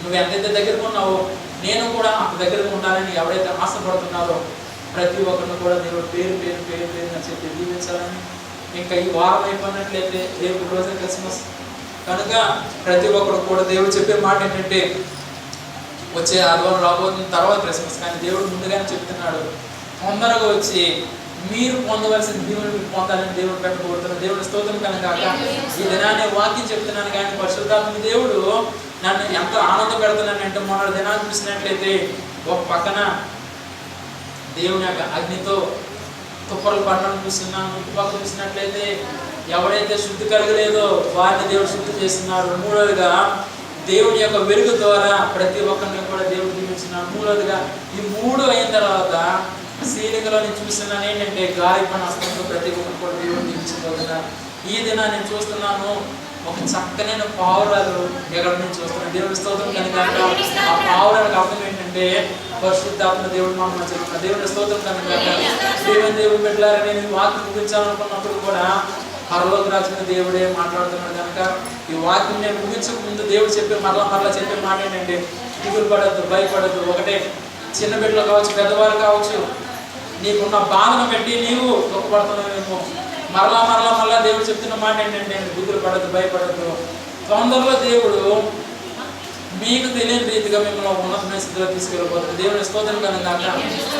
నువ్వు ఎంతైతే దగ్గరకు ఉన్నావో నేను కూడా అంత దగ్గరకు ఉండాలని ఎవరైతే ఆశపడుతున్నారో ప్రతి ఒక్కరిని కూడా దేవుడు పేరు పేరు పేరు పేరు అని చెప్పి దీవించాలని. ఇంకా ఈ వారం అయిపోయినట్లయితే రేపు రోజు క్రిస్మస్ కనుక ప్రతి ఒక్కరు కూడా దేవుడు చెప్పే మాట ఏంటంటే, వచ్చే ఆదివారం రాబోతున్న తర్వాత క్రిస్మస్, కానీ దేవుడు ముందుగానే చెప్తున్నాడు, తొందరగా వచ్చి మీరు పొందవలసిన దీవుని మీరు పొందాలని దేవుడు పెట్టబోతున్నాడు. దేవుని స్తోత్రం కనుక ఈ దినాన్ని వాక్యం చెప్తున్నాను, కానీ పరిశుద్ధాత్మ దేవుడు నన్ను ఎంత ఆనంద పెడుతున్నానంటే, మొన్న దినాన్ని చూసినట్లయితే ఒక పక్కన దేవుని యొక్క అగ్నితో తుప్పలు పడడం చూస్తున్నాను, ఇంకొక చూసినట్లయితే ఎవరైతే శుద్ధి కలగలేదో వారిని దేవుడు శుద్ధి చేస్తున్నారు. మూడవదిగా దేవుని యొక్క వెలుగు ద్వారా ప్రతి ఒక్కరిని కూడా దేవుడు దీవించినాడు. మూడవదిగా ఈ మూడు అయిన తర్వాత సీలింగ్లో నేను చూస్తున్నాను ఏంటంటే గాయపడిన హస్తంతో ప్రతి ఒక్కరు కూడా దేవుడు దీవించబోతున్నారు. ఈ దిన నేను చూస్తున్నాను ఒక చక్కనైన పావురాలు ఎక్కడ నుంచి చూస్తున్నాను. దేవుడి స్తోత్రం కనుక ఆ పావురాలకు అర్థం ఏంటంటే పరిశుద్ధాత్మ దేవుడు మమ్మల్ని చెప్తున్నా. దేవుడి స్తోత్రం కనుక దేవుడు పెట్టారా. నేను వాక్యం ముగించాలనుకున్నప్పుడు కూడా పరలోక రాజున దేవుడే మాట్లాడుతున్నాడు కనుక ఈ వాక్యం నేను ముగించక ముందు దేవుడు చెప్పే మరలా చెప్పే మాట ఏంటంటే దిగులు పడద్దు, భయపడద్దు. ఒకటే చిన్న బిడ్డలు కావచ్చు, పెద్దవారు కావచ్చు, నీకున్న బాధను పెట్టి నీవు దుఃఖపడుతున్నావేమో. మరలా దేవుడు చెప్తున్న మాట ఏంటంటే దిగులు పడద్దు, భయపడద్దు. తొందరలో దేవుడు మీకు తెలియని రీతిగా మిమ్మల్ని ఉన్నతమైన స్థితిలో తీసుకెళ్ళిపోతుంది. దేవుని స్తోత్రం కనుక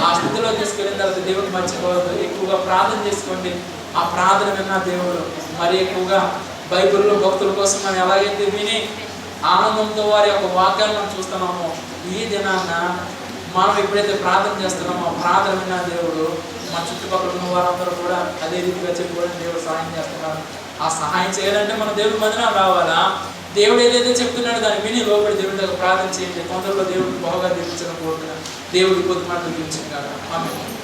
ఆ స్థితిలో తీసుకెళ్ళిన తర్వాత దేవుడిని మర్చిపోవద్దు. ఎక్కువగా ప్రార్థన చేసుకోండి. ఆ ప్రార్థన విన్న దేవుడు మరి ఎక్కువగా బైబిల్లో భక్తుల కోసం మనం ఎలాగైతే విని ఆనందంతో వారి యొక్క వాక్యాన్ని మనం చూస్తున్నామో, ఈ దినాన్న మనం ఎప్పుడైతే ప్రార్థన చేస్తున్నామో ఆ ప్రార్థన విన్న దేవుడు మన చుట్టుపక్కల ఉన్న వారందరూ కూడా అదే రీతిగా చెప్పుకోవడానికి దేవుడు సహాయం చేస్తున్నారు. ఆ సహాయం చేయాలంటే మన దేవుడి మధ్యన రావాలా. దేవుడు ఏదైతే చెప్తున్నాడో దాన్ని విని లోపలి దేవుడి దగ్గర ప్రార్థన చేయండి. తొందరలో దేవుడికి బాగా దీవించడం కోరుతున్నాను. దేవుడి కొద్ది మాటలు దీవించింది కదా. ఆమేన్.